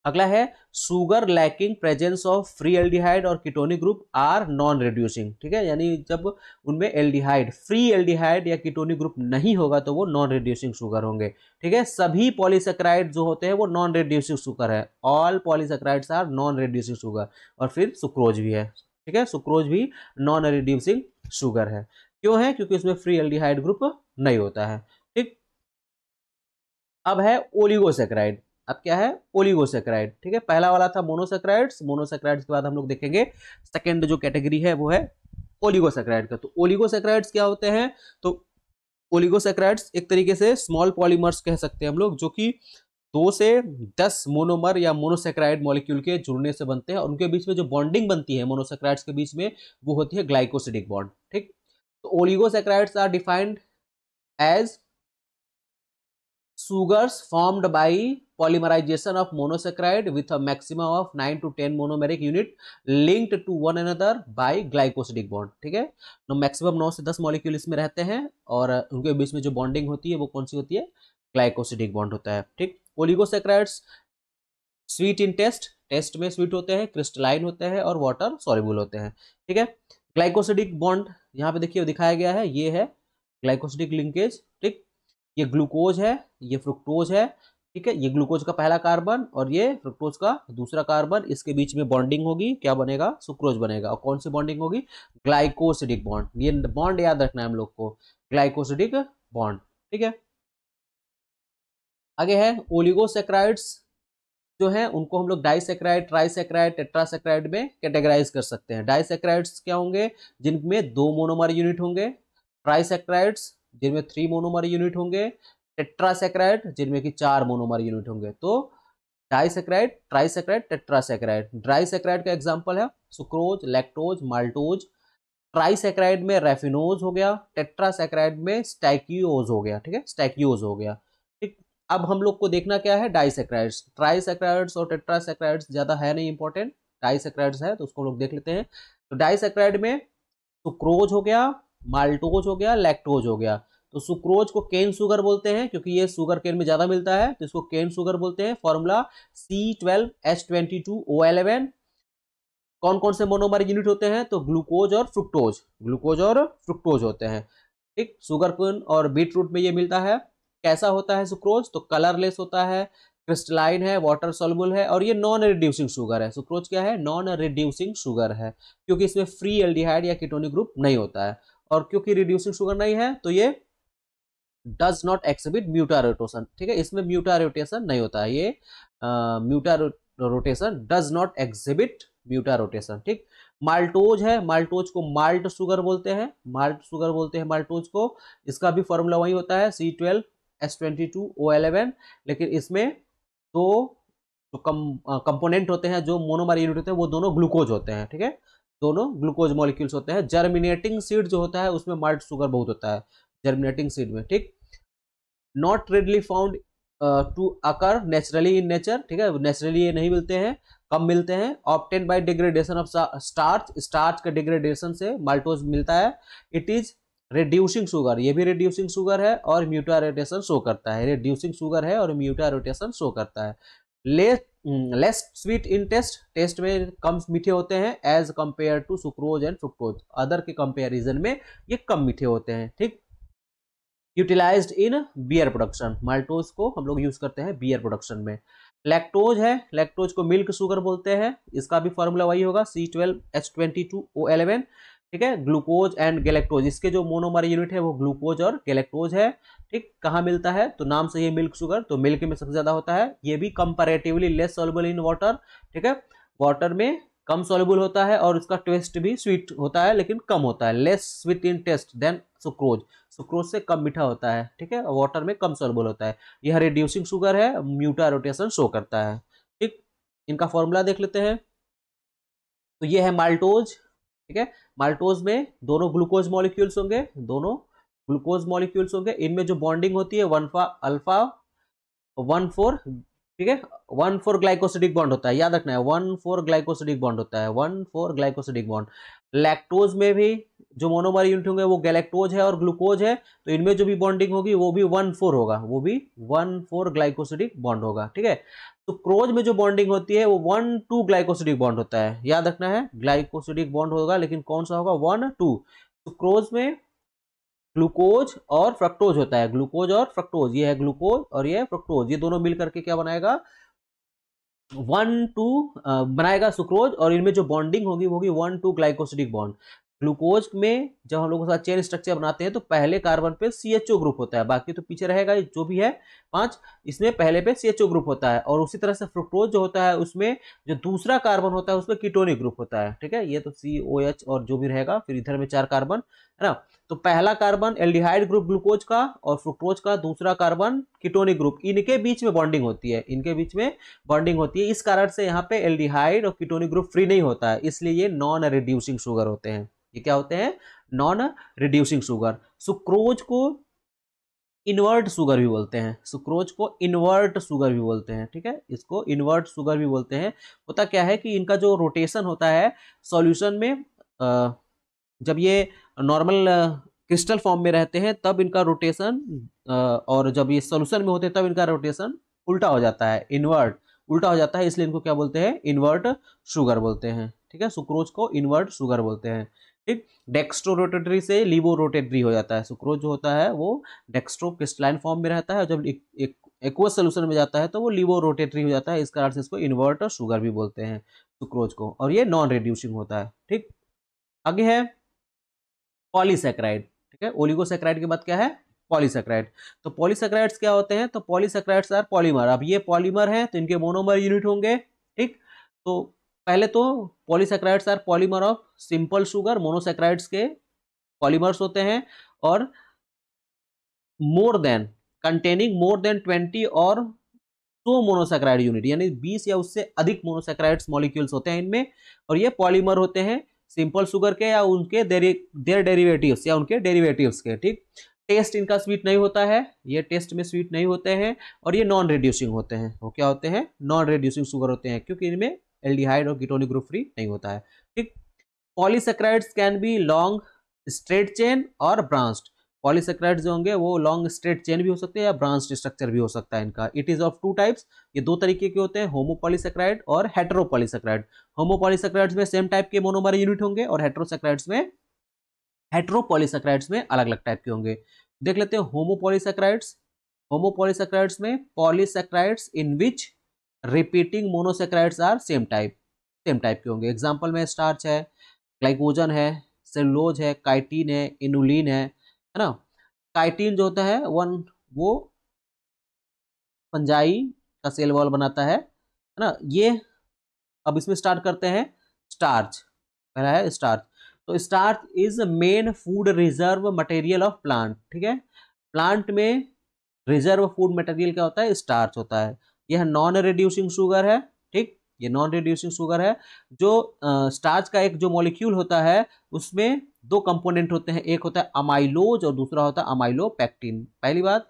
अगला है sugar lacking presence of free aldehyde और ketonic group are non reducing. ठीक है, यानी जब उनमें एल्डिहाइड, फ्री एल्डिहाइड या कीटोनिक ग्रुप नहीं होगा तो वो नॉन रिड्यूसिंग शुगर होंगे। ठीक है, सभी पॉलीसैक्राइड जो होते हैं वो नॉन रिड्यूसिंग शुगर है, all polysaccharides are non reducing sugar, और फिर सुक्रोज भी है। ठीक है, सुक्रोज भी नॉन रिड्यूसिंग शुगर है। क्यों है, क्योंकि उसमें फ्री एल्डिहाइड ग्रुप नहीं होता है। ठीक, अब है ओलिगोसैक्राइड, अब क्या है, ओलिगोसैक्राइड। ठीक है, पहला वाला था मोनोसैक्राइड्स, मोनोसैक्राइड्स के बाद हम लोग देखेंगे सेकंड जो कैटेगरी है वो है ओलिगोसैक्राइड का। तो ओलिगोसैक्राइड्स क्या होते हैं, तो ओलिगोसैक्राइड्स एक तरीके से स्मॉल पॉलीमर्स कह सकते हैं हम लोग, जो कि 2 से 10 मोनोमर या मोनोसैक्राइड मॉलिक्यूल के जुड़ने से बनते हैं, और उनके बीच में जो बॉन्डिंग बनती है मोनोसैक्राइड्स के बीच में वो होती है ग्लाइकोसिडिक बॉन्ड। ठीक, तो oligosaccharides are defined as sugars formed by polymerization of monosaccharide with a maximum of 9 to 10 monomeric unit linked to one another by glycosidic bond। ठीक है, तो मैक्सिमम 9 से 10 मॉलिक्यूल इसमें रहते हैं, और उनके बीच में जो बॉन्डिंग होती है वो कौन सी होती है, ग्लाइकोसिडिक बॉन्ड होता है। ठीक, ओलिगोसैक्राइड्स स्वीट इन टेस्ट में स्वीट होते हैं, क्रिस्टलाइन होते हैं और वाटर सॉल्युबल होते हैं। ठीक है, ग्लाइकोसिडिक बॉन्ड यहाँ पे देखिए दिखाया गया है, ये है ग्लाइकोसिडिक लिंकेज। ठीक, ये ग्लूकोज है, ये फ्रुक्टोज है, ठीक है। ये ग्लूकोज का पहला कार्बन और ये फ्रुक्टोज का दूसरा कार्बन, इसके बीच में बॉन्डिंग होगी, क्या बनेगा, सुक्रोज बनेगा। और कौन सी बॉन्डिंग होगी, ग्लाइकोसिडिक बॉन्ड। ये बॉन्ड याद रखना है हम लोग को, ग्लाइकोसिडिक बॉन्ड, ठीक है। आगे है ओलिगोसैकेराइड्स जो है उनको हम लोग डाइसैकेराइड, ट्राइसैकेराइड, टेट्रासैकेराइड में कैटेगराइज कर सकते हैं। डाइसैकेराइड्स क्या होंगे, जिनमें 2 मोनोमर यूनिट होंगे। ट्राइसैकेराइड्स जिनमें 3 मोनोमर यूनिट होंगे। टेट्रासैकेराइड जिनमें कि 4 मोनोमर यूनिट होंगे। तो डाइसैकेराइड, ट्राइसैकेराइड, टेट्रासैकेराइड। डाइसैकेराइड का एग्जांपल है सुक्रोज, लैक्टोज, माल्टोज। ट्राइसैकेराइड में रेफिनोज हो गया, टेट्रासैकेराइड में स्टैकियोज हो गया, ठीक है, स्टैकियोज हो गया, ठीक। अब हम लोग को देखना क्या है, डाइसैकेराइड्स। ट्राइसैकेराइड्स और टेट्रासैकेराइड्स ज्यादा है नहीं इंपॉर्टेंट, डाइसैकेराइड्स है तो उसको लोग देख लेते हैं। तो डाइसैकेराइड में सुक्रोज हो गया, माल्टोज हो गया, लैक्टोज हो गया। तो सुक्रोज को केन शुगर बोलते हैं क्योंकि ये शुगर केन में ज्यादा मिलता है, तो इसको केन शुगर बोलते हैं। Formula C12H22O11। कौन कौन से मोनोमर यूनिट होते हैं, तो ग्लूकोज और फ्रुक्टोज, ग्लूकोज और फ्रुक्टोज होते हैं, ठीक। शुगर केन और बीट रूट में ये मिलता है। कैसा होता है सुक्रोज, तो कलरलेस होता है, क्रिस्टलाइन है, वाटर सॉल्युबल है, और ये नॉन रिड्यूसिंग शुगर है। सुक्रोज क्या है, नॉन रिड्यूसिंग शुगर है, क्योंकि इसमें फ्री एल्डिहाइड या कीटोनिक ग्रुप नहीं होता है। और क्योंकि रिड्यूसिंग शुगर नहीं है तो ये does not exhibit mutarotation, ठीक है, इसमें म्यूटा रोटेशन नहीं होता है। ये mutarotation does not exhibit mutarotation, ठीक। माल्टोज है, माल्टोज को माल्ट शुगर बोलते हैं, माल्ट शुगर बोलते हैं माल्टोज को। इसका भी फॉर्मूला वही होता है C12H22O11, लेकिन इसमें दो जो कंपोनेंट होते हैं, जो मोनोमर यूनिट होते हैं, वो दोनों ग्लूकोज होते हैं, ठीक है, दोनों ग्लूकोज मॉलिक्यूल्स होते हैं। जर्मिनेटिंग सीड जो होता है उसमें माल्ट शुगर बहुत होता है, जर्मिनेटिंग सीड में, ठीक। Not readily found to occur naturally in nature, ठीक है, नेचुरली ये नहीं मिलते हैं, कम मिलते हैं। Obtain bye degradation of starch, starch के डिग्रेडेशन से माल्टोज मिलता है। इट इज रिड्यूसिंग शुगर, ये भी रिड्यूसिंग शुगर है और म्यूटा रोटेशन शो करता है, रिड्यूसिंग शुगर है और म्यूटा रोटेशन शो करता है। Less sweet in taste, taste में कम मीठे होते हैं as compared to sucrose and fructose, other के कंपेरिजन में ये कम मीठे होते हैं, ठीक। Utilized in beer production, maltose को हम लोग यूज करते हैं बियर प्रोडक्शन में। लैक्टोज है, लैक्टोज को मिल्क शुगर बोलते हैं, इसका भी फॉर्मूला वही होगा C12H22O11, ठीक है। ग्लूकोज एंड गैलेक्टोज, इसके जो मोनोमर यूनिट है वो ग्लूकोज और गैलेक्टोज है, ठीक। कहाँ मिलता है, तो नाम से ये मिल्क शुगर, तो मिल्क में सबसे ज्यादा होता है। ये भी comparatively less soluble in water, ठीक है, वाटर में कम सॉल्युबल होता है और उसका टेस्ट भी स्वीट होता है लेकिन कम होता है, less sweet in taste than sucrose, sucrose से कम मीठा होता है, ठीक है, वाटर में कम सॉल्युबल होता है। यह रिड्यूसिंग शुगर है, म्यूटा रोटेशन शो करता है, ठीक। इनका फॉर्मूला देख लेते हैं। तो ये है माल्टोज, ठीक है, माल्टोज में दोनों ग्लूकोज मॉलिक्यूल्स होंगे, दोनों ग्लूकोज मॉलिक्यूल्स होंगे। इनमें जो बॉन्डिंग होती है 1,4, ठीक है, 1,4 ग्लाइकोसिडिक बॉन्ड होता है, याद रखना है 1,4 ग्लाइकोसिडिक बॉन्ड होता है, 1,4 ग्लाइकोसिडिक बॉन्ड। लैक्टोज में भी जो मोनोमर यूनिट होंगे वो गैलेक्टोज है और ग्लूकोज है, तो इनमें जो भी बॉन्डिंग होगी वो भी 1,4 होगा, वो भी 1,4 ग्लाइकोसिडिक बॉन्ड होगा, ठीक है। तो क्रोज में जो बॉन्डिंग होती है वो 1,2 ग्लाइकोसिडिक बॉन्ड होता है, याद रखना है ग्लाइकोसिडिक बॉन्ड होगा, लेकिन कौन सा होगा, 1,2। तो क्रोज में ग्लूकोज और फ्रक्टोज होता है, ग्लूकोज और फ्रक्टोज, ये है ग्लूकोज और ये है फ्रक्टोज, ये दोनों मिल करके क्या बनाएगा, 1,2 बनाएगा सुक्रोज, और इनमें जो बॉन्डिंग होगी वो होगी 1,2 ग्लाइकोसिडिक बॉन्ड। ग्लूकोज में जब हम लोग चेन स्ट्रक्चर बनाते हैं तो पहले कार्बन पे CHO ग्रुप होता है, बाकी तो पीछे रहेगा जो भी है 5, इसमें पहले पे CHO ग्रुप होता है। और उसी तरह से फ्रुक्टोज जो होता है उसमें जो दूसरा कार्बन होता है उसमें कीटोनिक ग्रुप होता है, ठीक है, ये तो COH और जो भी रहेगा, फिर इधर में 4 कार्बन है ना। तो पहला कार्बन एल्डिहाइड ग्रुप ग्लूकोज का और फ्रुक्टोज का, दूसरा कार्बन कीटोनिक ग्रुप, इनके बीच में बॉन्डिंग होती है, इनके बीच में बॉन्डिंग होती है। इस कारण से यहाँ पे एल्डिहाइड और कीटोनिक ग्रुप फ्री नहीं होता है, इसलिए ये नॉन रिड्यूसिंग शुगर होते हैं। ये क्या होते हैं, नॉन रिड्यूसिंग शुगर। सुक्रोज को इन्वर्ट शुगर भी बोलते हैं, सुक्रोज को इन्वर्ट शुगर भी बोलते हैं, ठीक है, इसको इन्वर्ट शुगर भी बोलते हैं। होता क्या है कि इनका जो रोटेशन होता है सॉल्यूशन में, जब ये नॉर्मल क्रिस्टल फॉर्म में रहते हैं तब इनका रोटेशन, और जब ये सॉल्यूशन में होते हैं तब इनका रोटेशन उल्टा हो जाता है, इन्वर्ट उल्टा हो जाता है, इसलिए इनको क्या बोलते हैं, इन्वर्ट शुगर बोलते हैं, ठीक है, सुक्रोज को इन्वर्ट शुगर बोलते हैं। ठीक, डेक्स्ट्रो रोटेटरी से लीवो रोटेटरी हो जाता है। सुक्रोज जो होता है वो डेक्स्ट्रो क्रिस्टलाइन फॉर्म में रहता है, जब एक एक्वस सोल्यूशन में जाता है तो वो लीवो रोटेटरी हो जाता है। इस कारण से इसको इन्वर्टर शुगर भी बोलते हैं सुक्रोज को, और ये नॉन रिड्यूसिंग होता है। ठीक, आगे है पॉलीसेक्राइड। ठीक है, ओलिगोसेक्राइड के बाद क्या है पॉलीसेक्राइड। तो पॉलीसेक्राइड्स क्या होते हैं, तो पॉलीसेक्राइड्स आर पॉलीमर। अब ये पॉलीमर है तो इनके मोनोमर यूनिट होंगे। ठीक, तो पहले तो polysaccharides are polymer of simple sugar, monosaccharides के पॉलीमर्स होते हैं, और more than containing more than 20 और 100 मोनोसेक्राइड यूनिट, यानी 20 या उससे अधिक मोनोसेक्राइड्स मॉलिक्यूल्स होते हैं इनमें, और ये पॉलीमर होते हैं सिंपल शुगर के या उनके देयर डेरिवेटिव्स या उनके डेरिवेटिव्स के। ठीक, टेस्ट इनका स्वीट नहीं होता है, ये टेस्ट में स्वीट नहीं होते हैं, और ये नॉन रिड्यूसिंग होते हैं। वो क्या होते हैं, नॉन रिड्यूसिंग शुगर होते हैं, क्योंकि इनमें एल्डिहाइड और कीटोनिक ग्रुप फ्री नहीं होता है। ठीक, polysaccharides can be long straight chain और ब्रांच्ड। पॉलीसेक्राइड्स जो होंगे वो लॉन्ग स्ट्रेट चेन भी हो सकते हैं या ब्रांच्ड स्ट्रक्चर भी हो सकता है इनका। It is of two types, ये दो तरीके के होते हैं, होमोपॉलीसेक्राइड और हेटेरोपॉलीसेक्राइड। होमोपॉलीसेक्राइड्स में सेम टाइप के मोनोमर यूनिट होंगे, और हेटेरोपॉलीसेक्राइड्स में अलग अलग टाइप के होंगे। देख लेते हैं होमोपॉलीसेक्राइड्स। होमोपॉलीसेक्राइड्स में polysaccharides in which repeating monosaccharides are same type के होंगे। एग्जाम्पल में स्टार्च है, ग्लाइकोजन है, सेलुलोज है, काइटिन है, इनुलिन है ना। काइटिन जो होता है वो फंजाई का सेल वॉल बनाता है ना। ये अब इसमें स्टार्ट करते हैं स्टार्च। पहला है स्टार्च। तो starch is main food reserve material of plant. ठीक है, प्लांट में रिजर्व फूड मटेरियल क्या होता है, स्टार्च होता है। यह नॉन रिड्यूसिंग शुगर है। ठीक, ये नॉन रिड्यूसिंग शुगर है। जो स्टार्च का एक जो मॉलिक्यूल होता है उसमें दो कंपोनेंट होते हैं, एक होता है अमाइलोज और दूसरा होता है अमाइलोपेक्टिन। पहली बात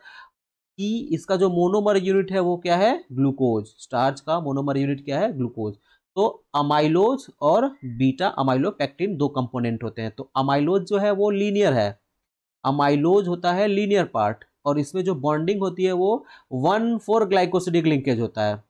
कि इसका जो मोनोमर यूनिट है वो क्या है, ग्लूकोज। स्टार्च का मोनोमर यूनिट क्या है, ग्लूकोज। तो अमाइलोज और बीटा अमाइलोपेक्टिन दो कंपोनेंट होते हैं। तो अमाइलोज जो है वो लीनियर है, अमाइलोज होता है लीनियर पार्ट, और इसमें जो बॉन्डिंग होती है वो 1,4 ग्लाइकोसिडिक लिंकेज होता है।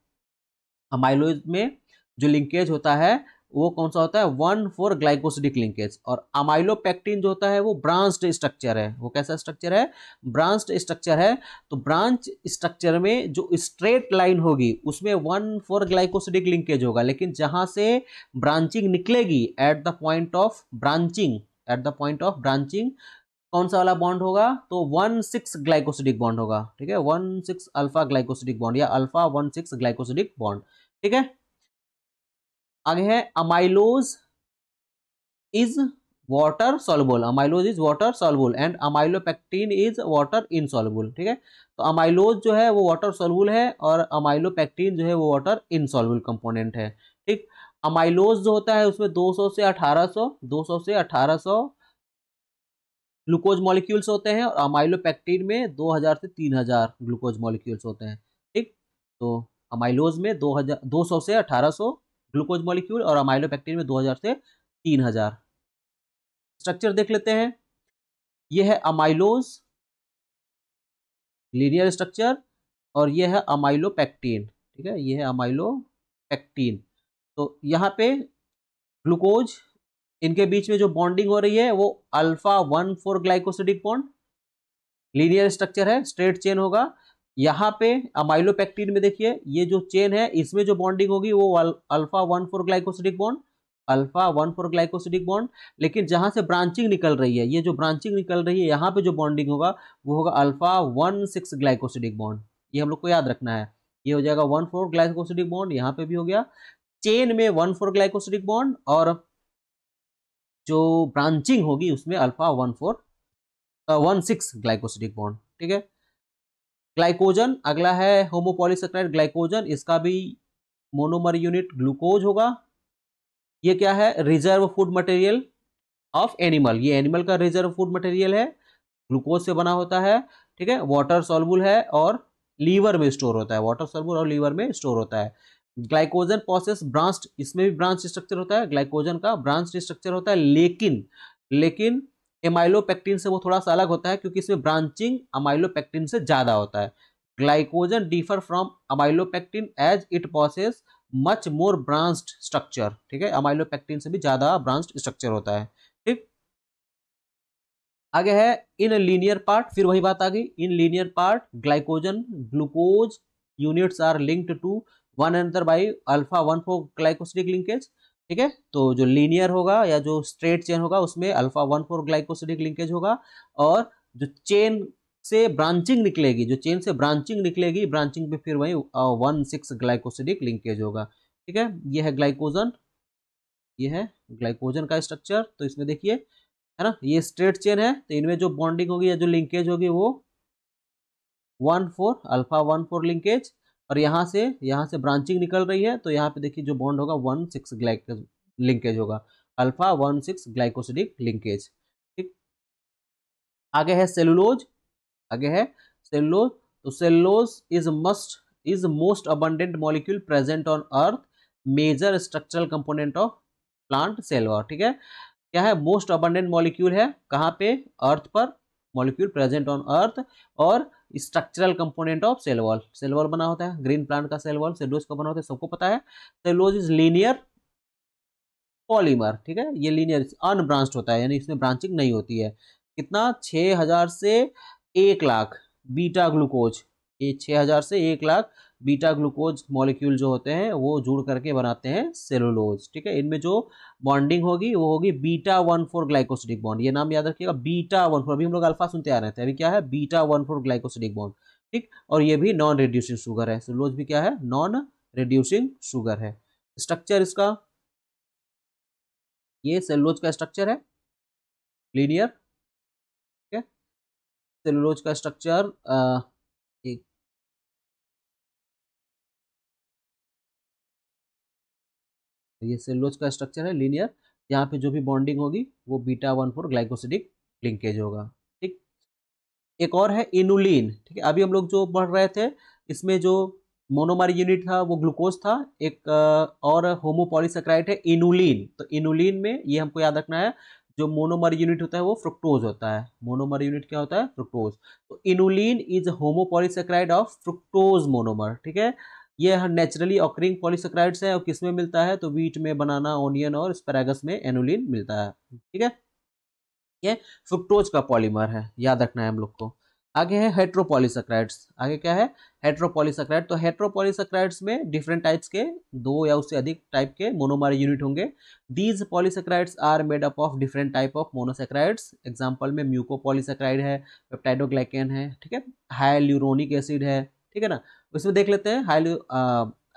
अमाइलोज में जो लिंकेज होता है वो कौन सा होता है, 1,4 ग्लाइकोसिडिक लिंकेज। और अमाइलोपेक्टिन जो होता है वो ब्रांच्ड स्ट्रक्चर है। वो कैसा स्ट्रक्चर है, ब्रांच्ड स्ट्रक्चर है। तो ब्रांच स्ट्रक्चर में जो स्ट्रेट लाइन होगी उसमें 1,4 ग्लाइकोसिडिक लिंकेज होगा, लेकिन जहां से ब्रांचिंग निकलेगी at the point of branching कौन सा वाला बॉन्ड होगा, तो 1,6 ग्लाइकोसिडिक बॉन्ड होगा। ठीक है, 1,6 अल्फा ग्लाइकोसिडिक बॉन्ड या अल्फा 1,6 ग्लाइकोसिडिक बॉन्ड। ठीक है, आगे है amylose is water soluble. Amylose is water soluble and amylopectin is water insoluble. ठीक है, तो अमाइलोज जो है वो वाटर सॉल्युबल है और अमाइलोपेक्टिन जो है वो वाटर इनसॉल्युबल कंपोनेंट है। ठीक, अमाइलोज जो होता है उसमें 200 से 1800 ग्लूकोज मॉलिक्यूल्स होते हैं, और अमाइलोपेक्टिन में 2000 से 3000 ग्लूकोज मॉलिक्यूल्स होते हैं। ठीक, तो अमाइलोज में 200 से 1800 ग्लूकोज मॉलिक्यूल, और अमाइलोपेक्टिन में 2000 से 3000। स्ट्रक्चर देख लेते हैं। यह है अमाइलोज लीनियर स्ट्रक्चर, और यह है अमाइलोपेक्टिन। ठीक है, यह है अमाइलोपेक्टिन। तो यहाँ पे ग्लूकोज, इनके बीच में जो बॉन्डिंग हो रही है वो alpha 1,4 glycosidic bond, linear structure है, स्ट्रेट चेन होगा। यहाँ पे अमाइलोपेक्टिन में देखिए ये जो चेन है इसमें जो बॉन्डिंग होगी वो अल्फा 1,4 ग्लाइकोसिडिक बॉन्ड, लेकिन जहां से ब्रांचिंग निकल रही है, ये जो ब्रांचिंग निकल रही है यहाँ पे जो बॉन्डिंग होगा वो होगा अल्फा 1,6 ग्लाइकोसिडिक बॉन्ड। ये हम लोग को याद रखना है। ये हो जाएगा 1,4 ग्लाइकोसिडिक बॉन्ड, यहाँ पे भी हो गया चेन में 1,4 ग्लाइकोसिडिक बॉन्ड, और जो ब्रांचिंग होगी उसमें अल्फा 1,6 ग्लाइकोसिडिक बॉन्ड। ठीक है, ग्लाइकोजन अगला है होमोपॉलीसेक्राइड ग्लाइकोजन। इसका भी मोनोमर यूनिट ग्लूकोज होगा। ये क्या है, reserve food material of animal. ये एनिमल का रिजर्व फूड मटेरियल है, ग्लूकोज से बना होता है। ठीक है, वाटर सॉल्युबल है और लीवर में स्टोर होता है, वाटर सॉल्युबल और लीवर में स्टोर होता है। ग्लाइकोजन प्रोसेस ब्रांच्ड, इसमें भी ब्रांच स्ट्रक्चर होता है, ग्लाइकोजन का ब्रांच स्ट्रक्चर होता है, लेकिन एमाइलोपेक्टिन से वो थोड़ा सा अलग होता है, क्योंकि इसमें ब्रांचिंग अमाइलोपेक्टिन से ज्यादा होता है। Glycogen differ from amylopectin as it possess much more branched structure. ठीक है, अमाइलोपेक्टिन से भी ज्यादा ब्रांच्ड स्ट्रक्चर होता है। ठीक, आगे है इन लीनियर पार्ट, फिर वही बात आ गई, in linear part glycogen glucose units are linked to one another by alpha 1,4 glycosidic linkage. ठीक है, तो जो लीनियर होगा या जो स्ट्रेट चेन होगा उसमें अल्फा 1,4 ग्लाइकोसिडिक लिंकेज होगा, और जो चेन से ब्रांचिंग निकलेगी, जो चेन से ब्रांचिंग निकलेगी, ब्रांचिंग पे फिर वही 1,6 ग्लाइकोसिडिक लिंकेज होगा। ठीक है, ये है ग्लाइकोजन, ये है ग्लाइकोजन का स्ट्रक्चर। तो इसमें देखिए, है ना, ये स्ट्रेट चेन है, तो इनमें जो बॉन्डिंग होगी या जो लिंकेज होगी वो 1,4 अल्फा 1,4 लिंकेज, और यहाँ से ब्रांचिंग निकल रही है, तो यहाँ पे देखिए जो बॉन्ड होगा 1,6 ग्लाइक लिंकेज होगा, अल्फा 1,6 ग्लाइकोसिडिक लिंकेज। ठीक, आगे है सेलुलोज, आगे है सेलुलोज। तो cellulose is most abundant molecule present on earth, major structural component of plant cell wall. ठीक है, क्या है, मोस्ट अबंडेंट मॉलिक्यूल है कहाँ पे, अर्थ पर, मॉलिक्यूल प्रेजेंट ऑन अर्थ, और structural component of cell wall. Cell wall बना होता है, ग्रीन प्लांट का सेल वॉल सेलुलोज का बना होता है, सबको पता है। Cellulose is linear polymer. ठीक है, ये लीनियर अनब्रांच्ड होता है, यानी इसमें ब्रांचिंग नहीं होती है। कितना, 6,000 से 1,00,000 बीटा ग्लूकोज, ये 6,000 से 1,00,000 बीटा ग्लूकोज मॉलिक्यूल जो होते हैं वो जुड़ करके बनाते हैं सेलुलोज। ठीक है, इनमें जो बॉन्डिंग होगी वो होगी बीटा 1,4 ग्लाइकोसिडिक बॉन्ड, ये नाम याद रखिएगा, बीटा 1,4। अभी हम लोग अल्फा सुनते आ रहे थे, अभी क्या है, बीटा 1,4 ग्लाइकोसिडिक बॉन्ड। ठीक, और ये भी नॉन रिड्यूसिंग शुगर है, सेलुलोज भी क्या है, नॉन रिड्यूसिंग शुगर है। स्ट्रक्चर इसका, ये सेलुलोज का स्ट्रक्चर है, लीनियर। ठीक है, सेलुलोज का स्ट्रक्चर एक, ये सेलुलोज का स्ट्रक्चर है लीनियर, यहाँ पे जो भी बॉन्डिंग होगी वो बीटा 1,4 ग्लाइकोसिडिक लिंकेज होगा। ठीक, एक और है इनुलिन। ठीक है, अभी हम लोग जो पढ़ रहे थे इसमें जो मोनोमर यूनिट था वो ग्लूकोज था, एक और होमोपॉलीसेकेराइड है इनुलिन। तो इनुलिन में ये हमको याद रखना है, जो मोनोमर यूनिट होता है वो फ्रुक्टोज होता है। मोनोमर यूनिट क्या होता है, फ्रुक्टोज। तो inulin is homopolysaccharide of fructose monomer. ठीक है, ये नेचुरली ऑकरिंग पॉलीसेकेराइड्स है, और किसमें मिलता है, तो व्हीट में, बनाना, ओनियन और एस्पैरागस में एनुलिन मिलता है। ठीक है, ये फ्रुक्टोज का पॉलीमर है, याद रखना है हम लोग को। आगे है हेट्रोपॉलीसेकेराइड्स, आगे क्या है, हेट्रोपॉलीसेकेराइड। तो हेट्रोपॉलीसेकेराइड्स में डिफरेंट टाइप्स के, दो या उससे अधिक टाइप के मोनोमर यूनिट होंगे। These polysaccharides are made up of different type of monosaccharides. Example में म्यूकोपॉलीसेकेराइड है, पेप्टाइडोग्लाइकेन है, ठीक है, हाइल्यूरोनिक एसिड है। ठीक है ना, इसमें देख लेते हैं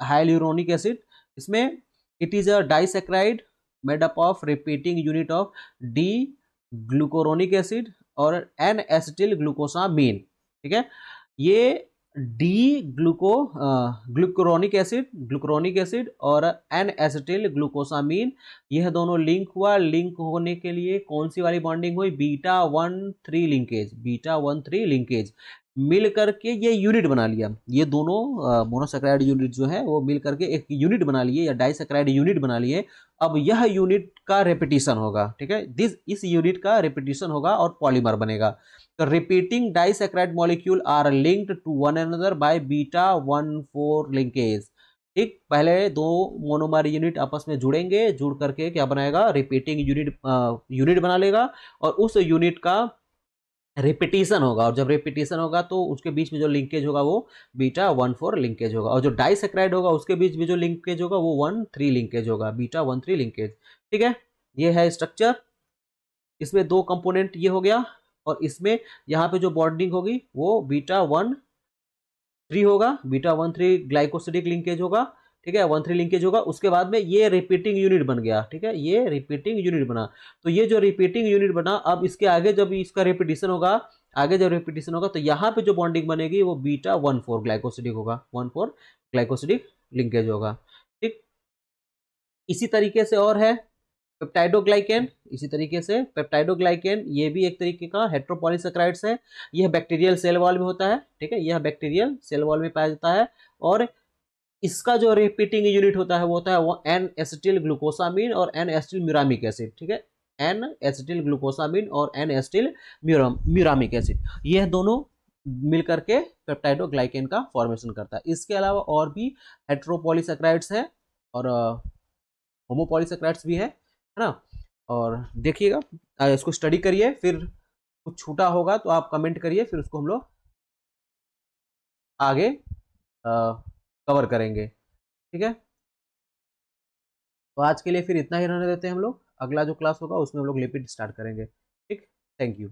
हाइल्यूरोनिक एसिड। इसमें it is a disaccharide made up of repeating unit of D glucuronic acid और एन एसिटिल ग्लूकोसामीन। ठीक है, ये डी ग्लूकोरोनिक एसिड और एन एसिटिल ग्लूकोसामीन, यह दोनों लिंक हुआ। लिंक होने के लिए कौन सी वाली बॉन्डिंग हुई, बीटा 1,3 लिंकेज, बीटा 1,3 लिंकेज मिल करके ये यूनिट बना लिया। ये दोनों मोनोसेकेराइड यूनिट जो है वो मिल करके एक यूनिट बना लिए, या डाइसेकेराइड यूनिट बना लिए। अब यह यूनिट का रेपिटेशन होगा। ठीक है, इस यूनिट का रेपिटेशन होगा और पॉलीमर बनेगा। तो repeating disaccharide molecule are linked to one another by beta 1,4 linkage. ठीक, पहले दो मोनोमर यूनिट आपस में जुड़ेंगे, जुड़ करके क्या बनाएगा, रिपीटिंग यूनिट बना लेगा, और उस यूनिट का रिपीटिशन होगा, और जब रिपीटिशन होगा तो उसके बीच में जो लिंकेज होगा वो बीटा 1,4 लिंकेज होगा, और जो डाइसेकेराइड होगा उसके बीच में जो लिंकेज होगा वो 1,3 लिंकेज होगा, बीटा 1,3 लिंकेज। ठीक है, ये है स्ट्रक्चर। इसमें दो कंपोनेंट ये हो गया, और इसमें यहाँ पे जो बॉन्डिंग होगी वो बीटा 1,3 होगा, बीटा 1,3 ग्लाइकोसिडिक लिंकेज होगा। ठीक है, 1,3 लिंकेज होगा, उसके बाद में ये रिपीटिंग यूनिट बन गया। ठीक है, ये रिपीटिंग यूनिट बना। तो ये जो रिपीटिंग यूनिट बना, अब इसके आगे जब इसका रिपीटिशन होगा, आगे जब रिपीटिशन होगा तो यहाँ पे जो बॉन्डिंग बनेगी वो बीटा 1,4 ग्लाइकोसिडिक होगा, 1,4 ग्लाइकोसिडिक लिंकेज होगा। ठीक, इसी तरीके से और है पेप्टाइडोग्लाइकेन। इसी तरीके से पेप्टाइडोग्लाइकेन ये भी एक तरीके का हेट्रोपॉलीसेकेराइड्स है। यह बैक्टीरियल सेल वॉल में होता है। ठीक है, यह बैक्टीरियल सेल वॉल में पाया जाता है, और इसका जो रिपीटिंग यूनिट होता है वो होता है वो एन एसिटिल ग्लूकोसामीन और एन एसिटिल म्यूरामिक एसिड। ठीक है, एन एसिटिल ग्लूकोसामीन और एन एसिटिल म्यूरामिक एसिड, यह दोनों मिलकर के पेप्टाइडोग्लाइकेन का फॉर्मेशन करता है। इसके अलावा और भी हेट्रोपॉलीसेकेराइड्स है और होमोपॉलीसेकेराइड्स भी है ना। और देखिएगा, इसको स्टडी करिए, फिर कुछ छूटा होगा तो आप कमेंट करिए, फिर उसको हम लोग आगे कवर करेंगे। ठीक है, तो आज के लिए फिर इतना ही रहने देते हैं हम लोग। अगला जो क्लास होगा उसमें हम लोग लिपिड स्टार्ट करेंगे। ठीक, थैंक यू।